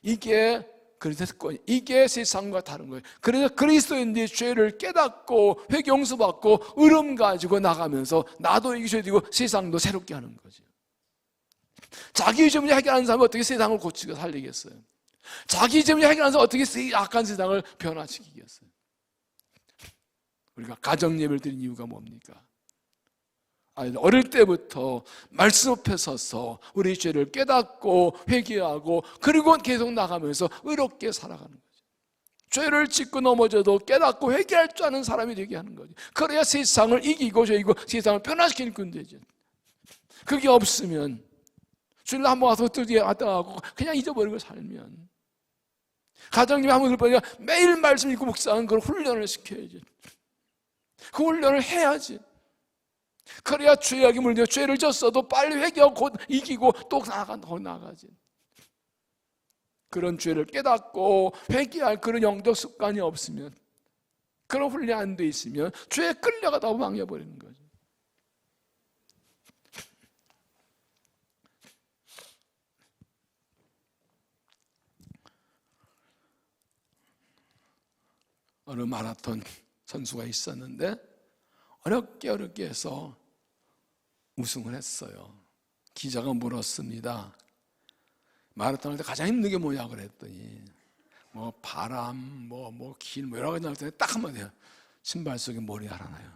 이게 그리스도의 특권, 이게 세상과 다른 거예요. 그래서 그리스도인들이 죄를 깨닫고 회개 용서받고 의름 가지고 나가면서 나도 이기셔야 되고 세상도 새롭게 하는 거죠. 자기 죄 문제 해결하는 사람은 어떻게 세상을 고치고 살리겠어요? 자기 죄 문제 해결하는 사람은 어떻게 악한 세상을 변화시키겠어요? 우리가 가정 예배를 드린 이유가 뭡니까? 어릴 때부터 말씀 앞에 서서 우리 죄를 깨닫고 회개하고 그리고 계속 나가면서 의롭게 살아가는 거죠. 죄를 짓고 넘어져도 깨닫고 회개할 줄 아는 사람이 되게 하는 거죠. 그래야 세상을 이기고 죄이고 세상을 변화시키는 군대죠. 그게 없으면 주일 한번 와서 또 뒤에 왔다 가고 그냥 잊어버리고 살면 가정님이 한번 들어보니까 매일 말씀 읽고 묵상하는 걸 훈련을 시켜야지. 그 훈련을 해야지. 그래야 죄악이 물려 죄를 졌어도 빨리 회개하고 곧 이기고 또 나가지. 그런 죄를 깨닫고 회개할 그런 영적 습관이 없으면, 그런 훈련 안 돼 있으면 죄에 끌려가다 망해버리는 거죠. 어느 마라톤 선수가 있었는데 어렵게 해서 우승을 했어요. 기자가 물었습니다. 마라톤 할 때 가장 힘든 게 뭐냐 그랬더니 바람, 길, 여러 가지 나올 때 딱 한마디요. 신발 속에 모래 하나요.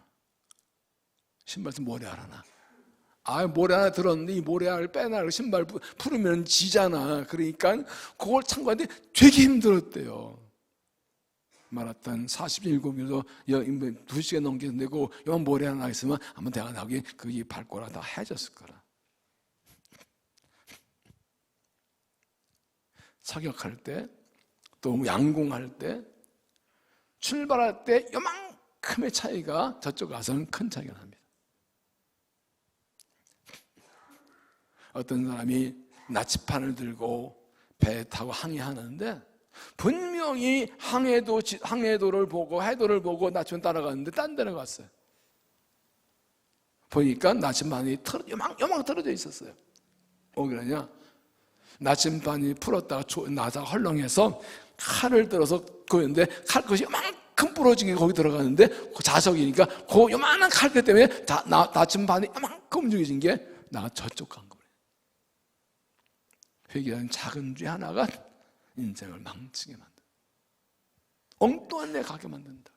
신발 속에 모래 하나. 모래 하나 들었는데 이 모래알을 빼놔. 신발 풀으면 지잖아. 그러니까 그걸 참고하는데 되게 힘들었대요. 마라톤 47km 2시간 넘게 되고 요 모래 하나 있으면 아마 내가 나오기 그게 밟고라 다 해졌을 거라. 사격할 때 또 양궁할 때 출발할 때 요만큼의 차이가 저쪽 가서는 큰 차이가 납니다. 어떤 사람이 나치판을 들고 배 타고 항해하는데 분명히 항해도를 보고 해도를 보고 나치판 따라갔는데 딴 데로 갔어요. 보니까 나치판이 요만 떨어져 있었어요. 그러냐? 나침반이 풀었다가 나사가 헐렁해서 칼을 들어서 그였는데 칼끝이 요만큼 부러진 게 거기 들어가는데 그 자석이니까 그 요만한 칼끝 때문에 나침반이 요만큼 움직여진 게 나가 저쪽 간 거예요. 회개하는 작은 죄 하나가 인생을 망치게 만든다. 엉뚱한 데 가게 만든다.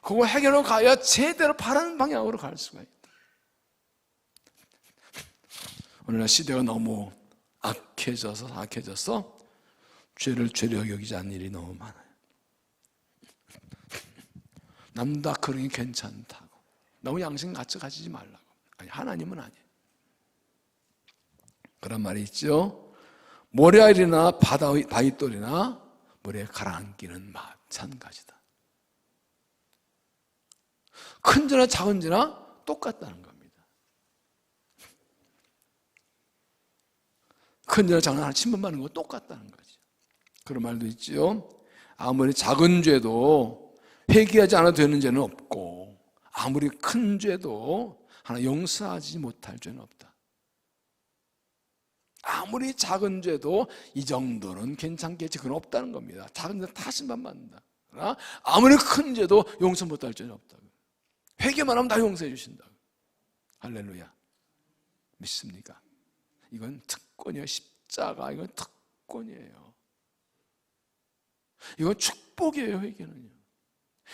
그거 해결하고 가야 제대로 바라는 방향으로 갈 수가 있다. 오늘날 시대가 너무 악해져서 죄를 죄로 여기지 않는 일이 너무 많아요. 남다 그러니 괜찮다고, 너무 양심 같이 가지지 말라고. 아니, 하나님은 아니에요. 그런 말이 있죠. 모래알이나 바위돌이나 물에 가라앉기는 마찬가지다. 큰 죄나 작은 죄나 똑같다는 겁니다. 큰 죄나 작은 죄나 침범받는 거 똑같다는 거죠. 그런 말도 있죠. 아무리 작은 죄도 회개하지 않아도 되는 죄는 없고, 아무리 큰 죄도 하나 용서하지 못할 죄는 없다. 아무리 작은 죄도 이 정도는 괜찮겠지, 그건 없다는 겁니다. 작은 죄는 다 심판받는다. 그러나 아무리 큰 죄도 용서 못할 죄는 없다고. 회개만 하면 다 용서해 주신다고. 할렐루야. 믿습니까? 이건 특권이에요. 십자가, 이건 특권이에요. 이건 축복이에요. 회개는요.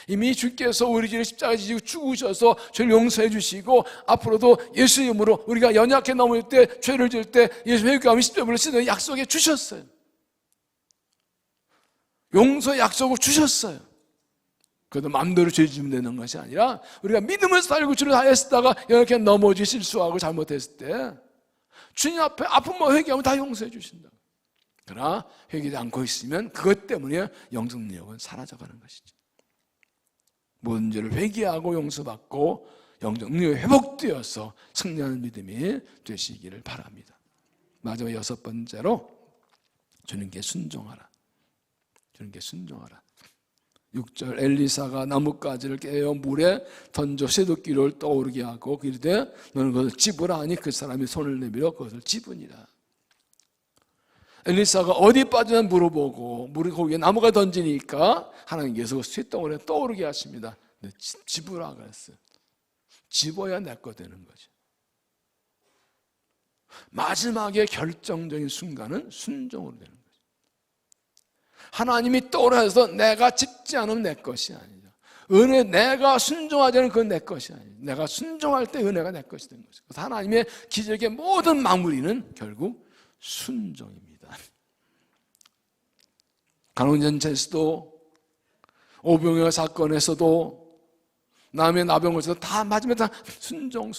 이미 주께서 우리 죄를 십자가에 지시고 죽으셔서 죄를 용서해 주시고, 앞으로도 예수 이름으로 우리가 연약해 넘을 때, 죄를 지을 때 예수 회개하면 십자가를 쓰는 약속해 주셨어요. 용서의 약속을 주셨어요. 그래도 마음대로 죄 지으면 되는 것이 아니라 우리가 믿음을 살고 주를 다했다가 연약해 넘어지 실수하고 잘못했을 때 주님 앞에 아픔만 회개하면 다 용서해 주신다. 그러나 회개하지 않고 있으면 그것 때문에 영적 능력은 사라져가는 것이죠. 모든 죄를 회개하고 용서받고 영적 능력이 회복되어서 승리하는 믿음이 되시기를 바랍니다. 마지막 6번째로 주님께 순종하라. 주님께 순종하라. 6절, 엘리사가 나뭇가지를 깨어 물에 던져 쇠도끼를 떠오르게 하고 그러되 너는 그것을 집으라 하니 그 사람이 손을 내밀어 그것을 집으니라. 엘리사가 어디 빠지나 물어보고 물이 거기에 나무가 던지니까 하나님께서 그 쇠덩어리에 떠오르게 하십니다. 근데 집으라 그랬어요. 집어야 내 거 되는 거죠. 마지막에 결정적인 순간은 순종으로 되는 거죠. 하나님이 떠오르셔서 내가 집지 않으면 내 것이 아니죠. 은혜, 내가 순종하지 않으면 그건 내 것이 아니죠. 내가 순종할 때 은혜가 내 것이 된 거죠. 그래서 하나님의 기적의 모든 마무리는 결국 순종입니다. 간호전체에서도 오병이어 사건에서도 남의 나병에서도 다 마지막에 다 순종.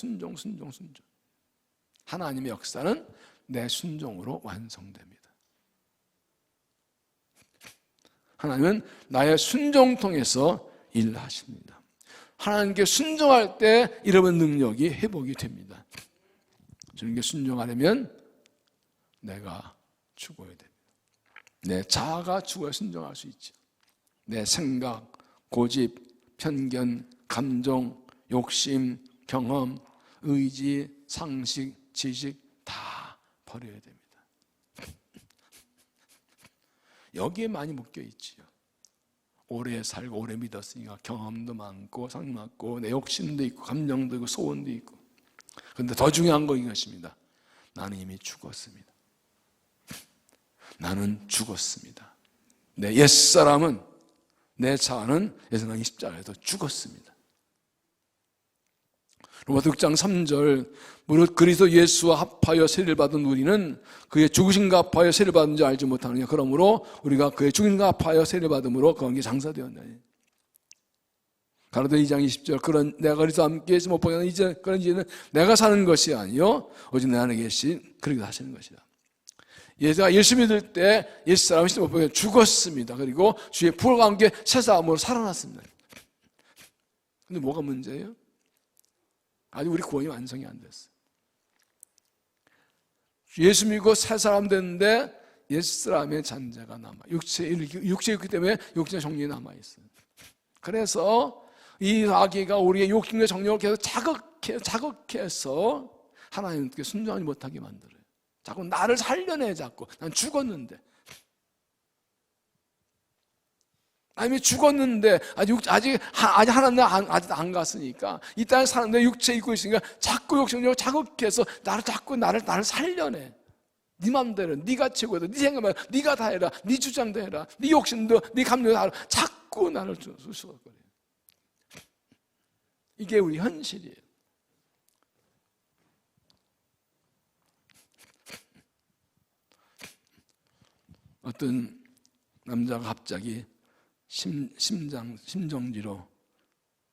하나님의 역사는 내 순종으로 완성됩니다. 하나님은 나의 순종 통해서 일하십니다. 하나님께 순종할 때 잃어버린 능력이 회복이 됩니다. 주님께 순종하려면 내가 죽어야 됩니다. 내 자아가 죽어야 순종할 수 있죠. 내 생각, 고집, 편견, 감정, 욕심, 경험, 의지, 상식, 지식 다 버려야 됩니다. 여기에 많이 묶여 있지요. 오래 살고 오래 믿었으니까 경험도 많고 상 많고 내 욕심도 있고 감정도 있고 소원도 있고. 그런데 더 중요한 거 이것입니다. 나는 이미 죽었습니다. 나는 죽었습니다. 내 옛사람은, 내 자아는 예수님 십자가에서 죽었습니다. 로마서 6장 3절, 무릇 그리스도 예수와 합하여 세례를 받은 우리는 그의 죽으심과 합하여 세례를 받은 줄 알지 못하느냐. 그러므로 우리가 그의 죽으심과 합하여 세례를 받음으로 그 관계 장사되었나니. 가로되 2장 20절, 그런 내가 그리스도와 함께 못 보면 이제 그런 이제는 내가 사는 것이 아니요 오직 내 안에 계신 그리스도 하시는 것이다. 예수가 예수 믿을 때 예수 사람이 못 보면 죽었습니다. 그리고 주의 부활과 함께 새 사람으로 살아났습니다. 근데 뭐가 문제예요? 아직 우리 구원이 완성이 안 됐어요. 예수 믿고 새 사람 됐는데 옛사람의 잔재가 남아, 육체에 있기 때문에 육체의 정령이 남아있어요. 그래서 이 아기가 우리의 욕심과 정령을 계속 자극해서 하나님께 순종하지 못하게 만들어요. 자꾸 나를 살려내. 자꾸 난 죽었는데, 아니 죽었는데 아직 하나님 아직 안 갔으니까 이 땅에 사는데 육체 입고 있으니까 자꾸 욕심을 자극해서 나를 살려내. 네 맘대로, 네가 최고다, 네 생각만, 네가 다 해라, 네 주장도 해라, 네 욕심도, 네 감정도 하라. 자꾸 나를 수수거려. 이게 우리 현실이에요. 어떤 남자가 갑자기 심정지로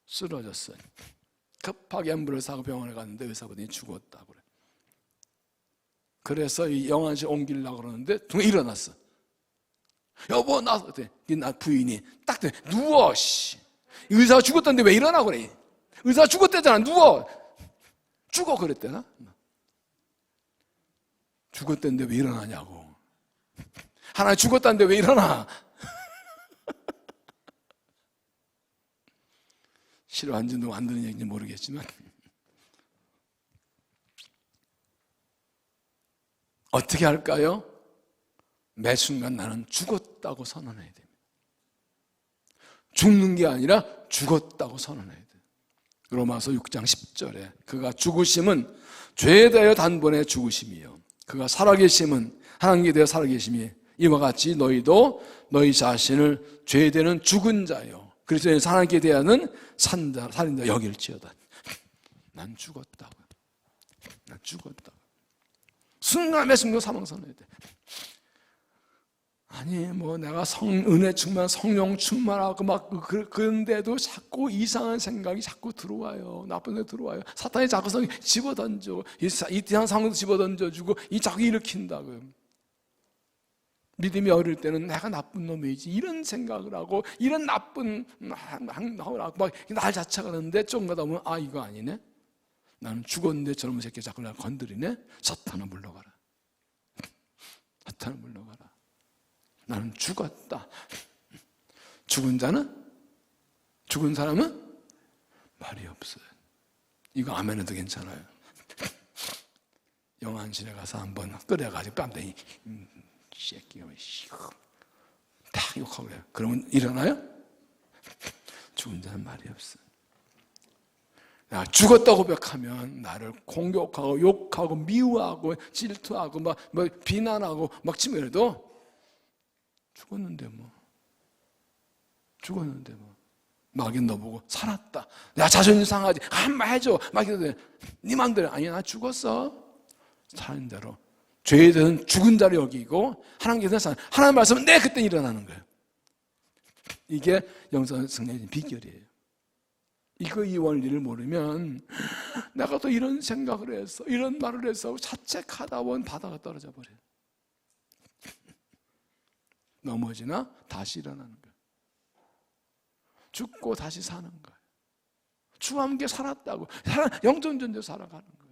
쓰러졌어요. 급하게 앰뷸런스 타고 병원에 갔는데 의사분이 죽었다고 그래. 그래서 이 영안실 옮기려고 그러는데 일어났어. 여보, 나 부인이 딱 누워. 의사가 죽었다는데 왜 일어나 그래? 의사가 죽었대잖아. 누워. 죽어 그랬대나? 죽었다는데 왜 일어나냐고. 하나 죽었다는데 왜 일어나? 싫어하는지 안 듣는 얘기인지 모르겠지만 어떻게 할까요? 매 순간 나는 죽었다고 선언해야 됩니다. 죽는 게 아니라 죽었다고 선언해야 돼요. 로마서 6장 10절에 그가 죽으심은 죄에 대하여 단번에 죽으심이요 그가 살아계심은 하나님께 대하여 살아계심이 이와 같이 너희도 너희 자신을 죄에 대하는 죽은 자요 그리스도의 하나님께 대하여는 살인자 여길지어다. 난 죽었다고. 난 죽었다고. 순간에 순간 사망 선언해야 돼. 아니 내가 은혜 충만, 성령 충만하고 그런데도 자꾸 이상한 생각이 자꾸 들어와요. 나쁜 생각이 들어와요. 사탄이 자꾸 집어던져. 이 상황도 집어던져주고 자꾸 일으킨다고요. 믿음이 어릴 때는 내가 나쁜 놈이지 이런 생각을 하고 이런 나쁜 행동을 하고 막 날 자책하는데 조금 가다 보면 이거 아니네. 나는 죽었는데 저놈의 새끼 자꾸 날 건드리네. 사탄아 물러가라. 사탄아 물러가라. 나는 죽었다. 죽은 사람은 말이 없어요. 이거 아멘해도 괜찮아요. 영안실에 가서 한번 끓여가지고 뺨대니 새끼가 딱 욕하고 그래요. 그러면 일어나요? 죽은 자는 말이 없어요. 내가 죽었다고 고백하면 나를 공격하고 욕하고 미워하고 질투하고 막 비난하고 막 치면도 죽었는데 막이 너보고 살았다. 야 자존심 상하지. 한번 해줘. 막 이러는데 네 맘대로 아니야 나 죽었어. 사는 자로 죄에 대한 죽은 자를 여기고 하나님께 대한 하나님 말씀은 그때 일어나는 거예요. 이게 영성 승리의 비결이에요. 이 원리를 모르면 내가 또 이런 생각을 해서 이런 말을 해서 자책하다 보면 바다가 떨어져 버려요. 넘어지나 다시 일어나는 거예요. 죽고 다시 사는 거예요. 주와 함께 살았다고 영적 존재로 살아가는 거예요.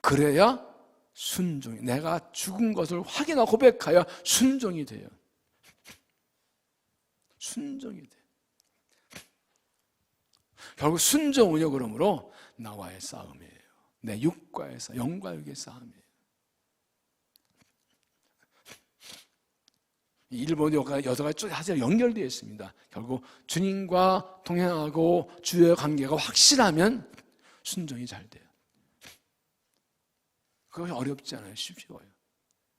그래야 순종이 내가 죽은 것을 확인하고 고백하여 순종이 돼요. 순종이 돼요. 결국 순종은요 그러므로 나와의 싸움이에요. 내 육과의 싸움, 영과 육의 싸움이에요. 일본 여자가 사실 연결되어 있습니다. 결국 주님과 동행하고 주의 관계가 확실하면 순종이 잘 돼요. 그것이 어렵지 않아요. 쉬워요.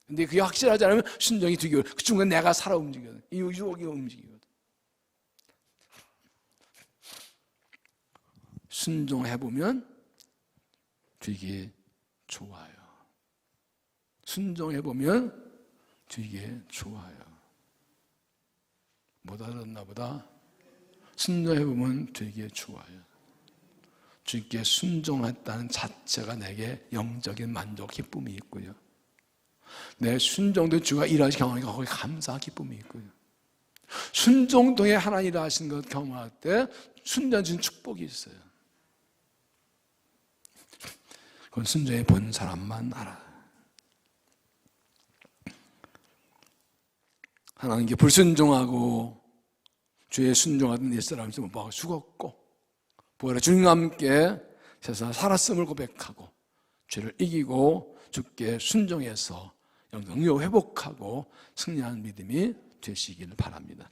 근데 그게 확실하지 않으면 순종이 되게 그 중간에 내가 살아 움직여요. 이 유혹이 움직이거든. 순종해보면 되게 좋아요. 순종해보면 되게 좋아요. 못 알았나 보다. 순종해보면 되게 좋아요. 주께 순종했다는 자체가 내게 영적인 만족, 기쁨이 있고요. 내 순종도 주가 일하시 경험하니까 거기에 감사, 기쁨이 있고요. 순종도에 하나님 일하시는 것 경험할 때 순종 주신 축복이 있어요. 그건 순종해 본 사람만 알아. 하나님께 불순종하고 주의 순종하던 옛사람이 뭐 죽었고 부활의 주님과 함께 세상 살았음을 고백하고 죄를 이기고 주께 순종해서 영역 회복하고 승리하는 믿음이 되시기를 바랍니다.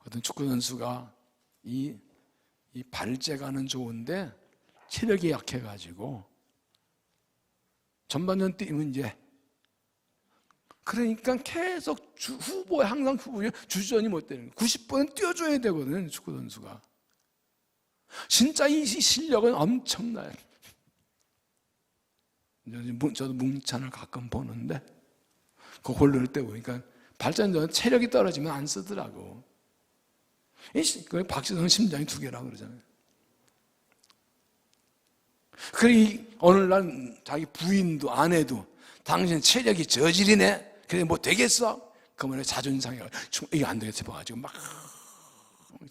어떤 축구 선수가 이 발재가는 좋은데 체력이 약해가지고 전반전 뛰면 이제 그러니까 계속 후보에 항상 후보에 주전이 못 되는 거예요. 90분은 뛰어줘야 되거든요, 축구 선수가. 진짜 이 실력은 엄청나요. 저도 뭉찬을 가끔 보는데 그 골 때 보니까 발전전 체력이 떨어지면 안 쓰더라고. 박지성 심장이 2개라고 그러잖아요. 그래 오늘날 자기 부인도 아내도 당신 체력이 저질이네. 그래 뭐 되겠어? 그러면 자존상이 이게 안 되겠어 봐가지고 막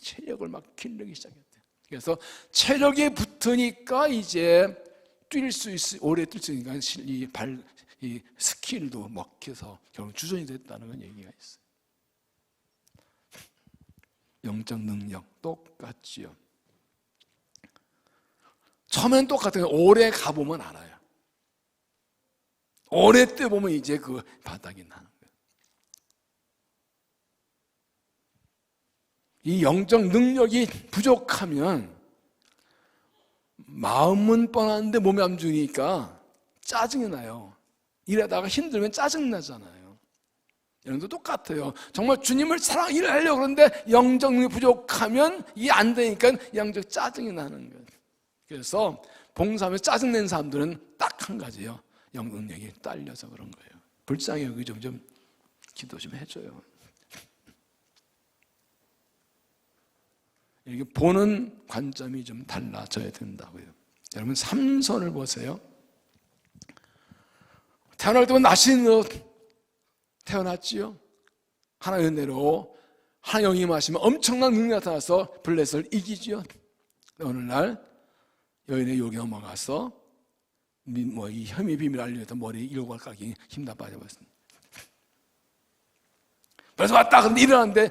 체력을 막 기르기 시작했대. 그래서 체력이 붙으니까 이제 뛸 수 있어 오래 뛸 수 있으니까 이 스킬도 먹혀서 결국 주전이 됐다는 건 얘기가 있어요. 영적 능력 똑같지요. 처음엔 똑같은 거 오래 가보면 알아요. 오래 뛰어보면 이제 그 바닥이 나는 거예요. 이 영적 능력이 부족하면 마음은 뻔한데 몸이 안 주니까 짜증이 나요. 일하다가 힘들면 짜증 나잖아요. 여러분도 똑같아요. 정말 주님을 일하려고 그러는데 영적 능력이 부족하면 이게 안 되니까 영적 짜증이 나는 거예요. 그래서 봉사하면서 짜증낸 사람들은 딱 한 가지예요. 영적 능력이 딸려서 그런 거예요. 불쌍히 여기 좀 기도 좀 해줘요. 이렇게 보는 관점이 좀 달라져야 된다고요. 여러분 삼손을 보세요. 태어날 때만 나신으로 태어났지요. 하나님의 은혜로 하나님 임하시면 엄청난 능력이 나타나서 블레셋을 이기지요. 어느 날 여인의 욕에 넘어가서 이 혐의 비밀을 알려서 머리 7알 까기 힘다 빠져버렸습니다. 그래서 왔다 그런데 일어났는데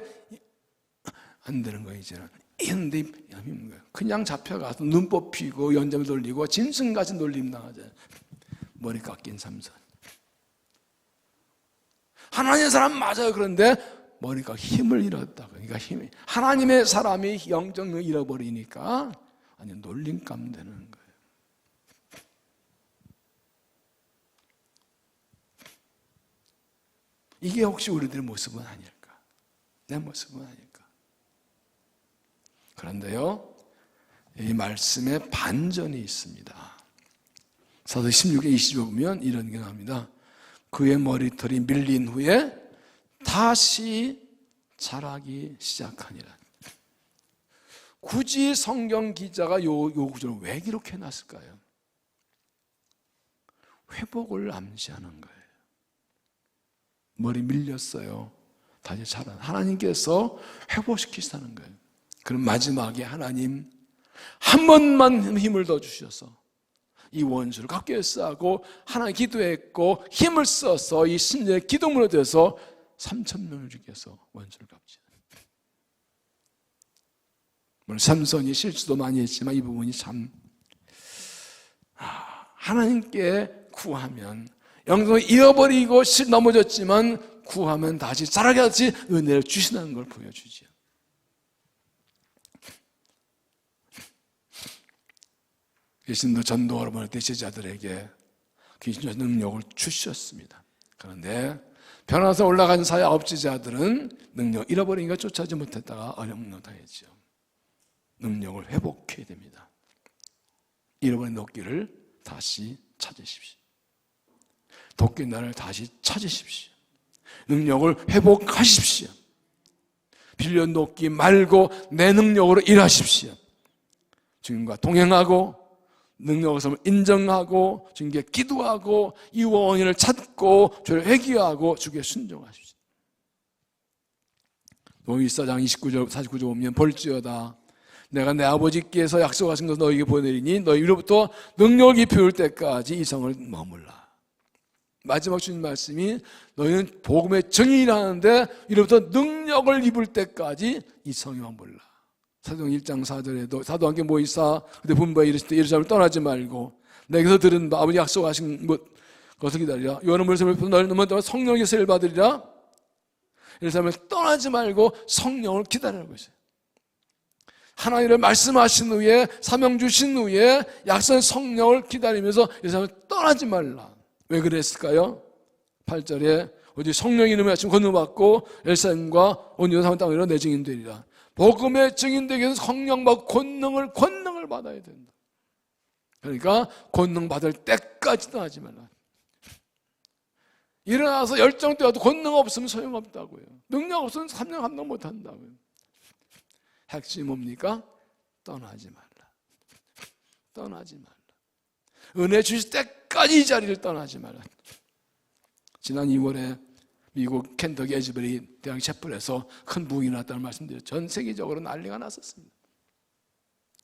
안 되는 거예요. 이제는 이런데 힘든 거예요. 그냥 잡혀가서 눈 뽑히고 연장을 돌리고 짐승같이 놀림 당하잖아요. 머리 깎인 삼손. 하나님의 사람 맞아요. 그런데 머리가 힘을 잃었다. 그러니까 하나님의 사람이 영적을 잃어버리니까 완전 놀림감 되는 거예요. 이게 혹시 우리들의 모습은 아닐까? 내 모습은 아닐까? 그런데요, 이 말씀에 반전이 있습니다. 사도 16에 20에 보면 이런 게 나옵니다. 그의 머리털이 밀린 후에 다시 자라기 시작하니라. 굳이 성경 기자가 요 구절을 왜 기록해 놨을까요? 회복을 암시하는 거예요. 머리 밀렸어요. 다시 자라. 하나님께서 회복시키시다는 거예요. 그럼 마지막에 하나님 한 번만 힘을 더 주셔서 이 원수를 각교에 싸고 하나님 기도했고 힘을 써서 이 신의 기도문을 들여서 3,000명을 죽여서 원수를 갚지. 물론 삼손이 실수도 많이 했지만 이 부분이 참 하나님께 구하면 영성을 잃어버리고 넘어졌지만 구하면 다시 자라게 하듯이 은혜를 주신다는 걸 보여주죠. 예수님도 전도하러 보낼 때 제자들에게 귀신의 능력을 주셨습니다. 그런데 변화서 올라간 사야 9제자들은 능력 잃어버리니까 쫓아지 못했다가 어렵는 당했죠. 능력을 회복해야 됩니다. 잃어버린 도끼를 다시 찾으십시오. 도끼 나를 다시 찾으십시오. 능력을 회복하십시오. 빌려 도끼 말고 내 능력으로 일하십시오. 주님과 동행하고 능력을 인정하고 주님께 기도하고 이 원인을 찾고 죄를 회개하고 주께 순종하십시오. 노이사장 29절 49절 보면 볼지어다 내가 내 아버지께서 약속하신 것을 너희에게 보내리니 너희로부터 능력이 배울 때까지 이 성을 머물라. 마지막 주님 말씀이 너희는 복음의 증인이라는데 이로부터 능력을 입을 때까지 이 성에 머물라. 사도행 1장 4절에도 사도한 게 뭐 있어? 그때 분부에 이르실 때 예루살렘을 떠나지 말고 내게서 들은 바 아버지 약속하신 것을 기다리라. 요한은 물을 너를 넘어 성령의 세를 받으리라. 예루살렘을 떠나지 말고 성령을 기다리라고 했어요. 하나님을 말씀하신 후에 사명 주신 후에 약속한 성령을 기다리면서 예루살렘을 떠나지 말라. 왜 그랬을까요? 8절에 오직 성령이 이름에 하시면 권능받고 예루살렘과 온 유다 땅 위로 내 증인 되리라. 복음의 증인되기 위해서 성령 받고 권능을 받아야 된다. 그러니까 권능 받을 때까지 떠나지 말라. 일어나서 열정되어도 권능 없으면 소용없다고요. 능력 없으면 3년 감당 못한다고요. 핵심이 뭡니까? 떠나지 말라. 떠나지 말라. 은혜 주실 때까지 이 자리를 떠나지 말라. 지난 2월에 미국 켄터키 에즈베리 대학 채플에서 큰 부흥이 났다는 말씀드렸죠. 전 세계적으로 난리가 났었습니다.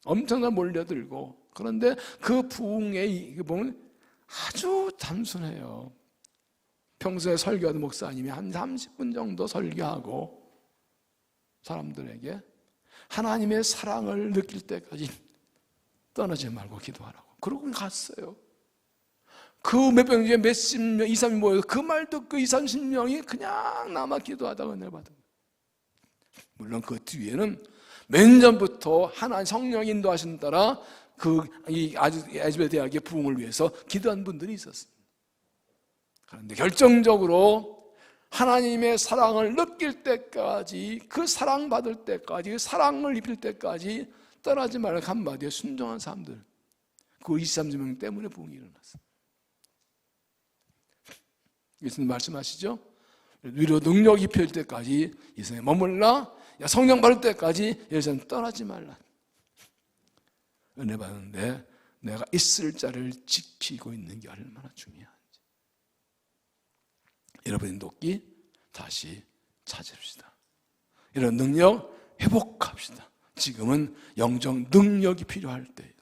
엄청난 몰려들고, 그런데 그 부흥에 보면 아주 단순해요. 평소에 설교하던 목사님이 한 30분 정도 설교하고 사람들에게 하나님의 사랑을 느낄 때까지 떠나지 말고 기도하라고. 그러고 갔어요. 그 몇 명 중에 몇십 명, 2, 3명 모여서 그 말 듣고 2, 30명이 그냥 남아 기도하다가 은혜를 받은 거예요. 물론 그 뒤에는 몇 년부터 하나님 성령 인도하신 따라 이 에즈베리 대학의 부흥을 위해서 기도한 분들이 있었습니다. 그런데 결정적으로 하나님의 사랑을 느낄 때까지, 그 사랑받을 때까지, 그 사랑을 입힐 때까지 떠나지 말라 한마디에 순종한 사람들, 그 20, 30명 때문에 부흥이 일어났어요. 예수님 말씀하시죠? 위로 능력 입힐 때까지 이성에 머물라. 성령 받을 때까지 예루살렘 떠나지 말라. 은혜 받는데 내가 있을 자를 지키고 있는 게 얼마나 중요한지 여러분의 도끼 다시 찾읍시다. 이런 능력 회복합시다. 지금은 영적 능력이 필요할 때예요.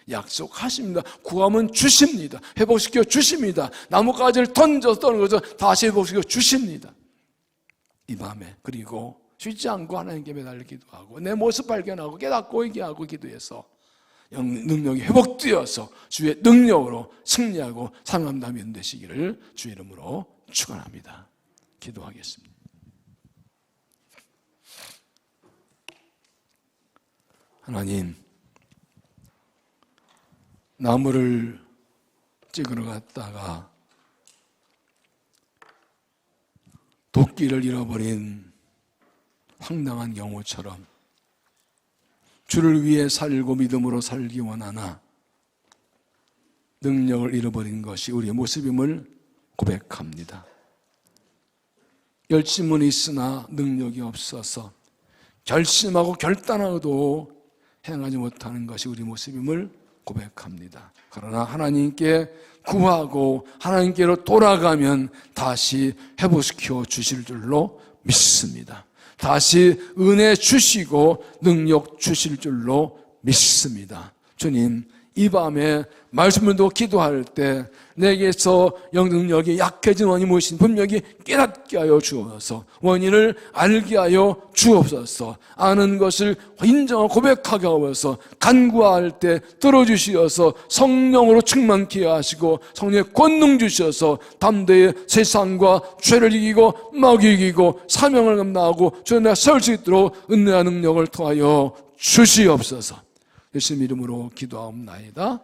약속하십니다. 구하면 주십니다. 회복시켜 주십니다. 나뭇가지를 던져서 떠는 거죠. 다시 회복시켜 주십니다. 이 밤에 그리고 쉬지 않고 하나님께 매달려 기도하고 내 모습 발견하고 깨닫고 얘기하고 기도해서 능력이 회복되어서 주의 능력으로 승리하고 살아남는 믿음 되시기를 주의 이름으로 축원합니다. 기도하겠습니다. 하나님, 나무를 찍으러 갔다가 도끼를 잃어버린 황당한 경우처럼 주를 위해 살고 믿음으로 살기 원하나 능력을 잃어버린 것이 우리의 모습임을 고백합니다. 열심은 있으나 능력이 없어서 결심하고 결단하고도 행하지 못하는 것이 우리 모습임을 고백합니다. 그러나 하나님께 구하고 하나님께로 돌아가면 다시 회복시켜 주실 줄로 믿습니다. 다시 은혜 주시고 능력 주실 줄로 믿습니다. 주님, 이 밤에 말씀을 듣고 기도할 때 내게서 영능력이 약해진 원인이 무엇인지 분명히 깨닫게 하여 주옵소서. 원인을 알게 하여 주옵소서. 아는 것을 인정하고 고백하게 하옵소서. 간구할 때 들어주시어서 성령으로 충만케 하시고 성령의 권능 주셔서 담대히 세상과 죄를 이기고 마귀를 이기고 사명을 감당하고 주님 세울 수 있도록 은혜와 능력을 통하여 주시옵소서. 예수님 이름으로 기도하옵나이다.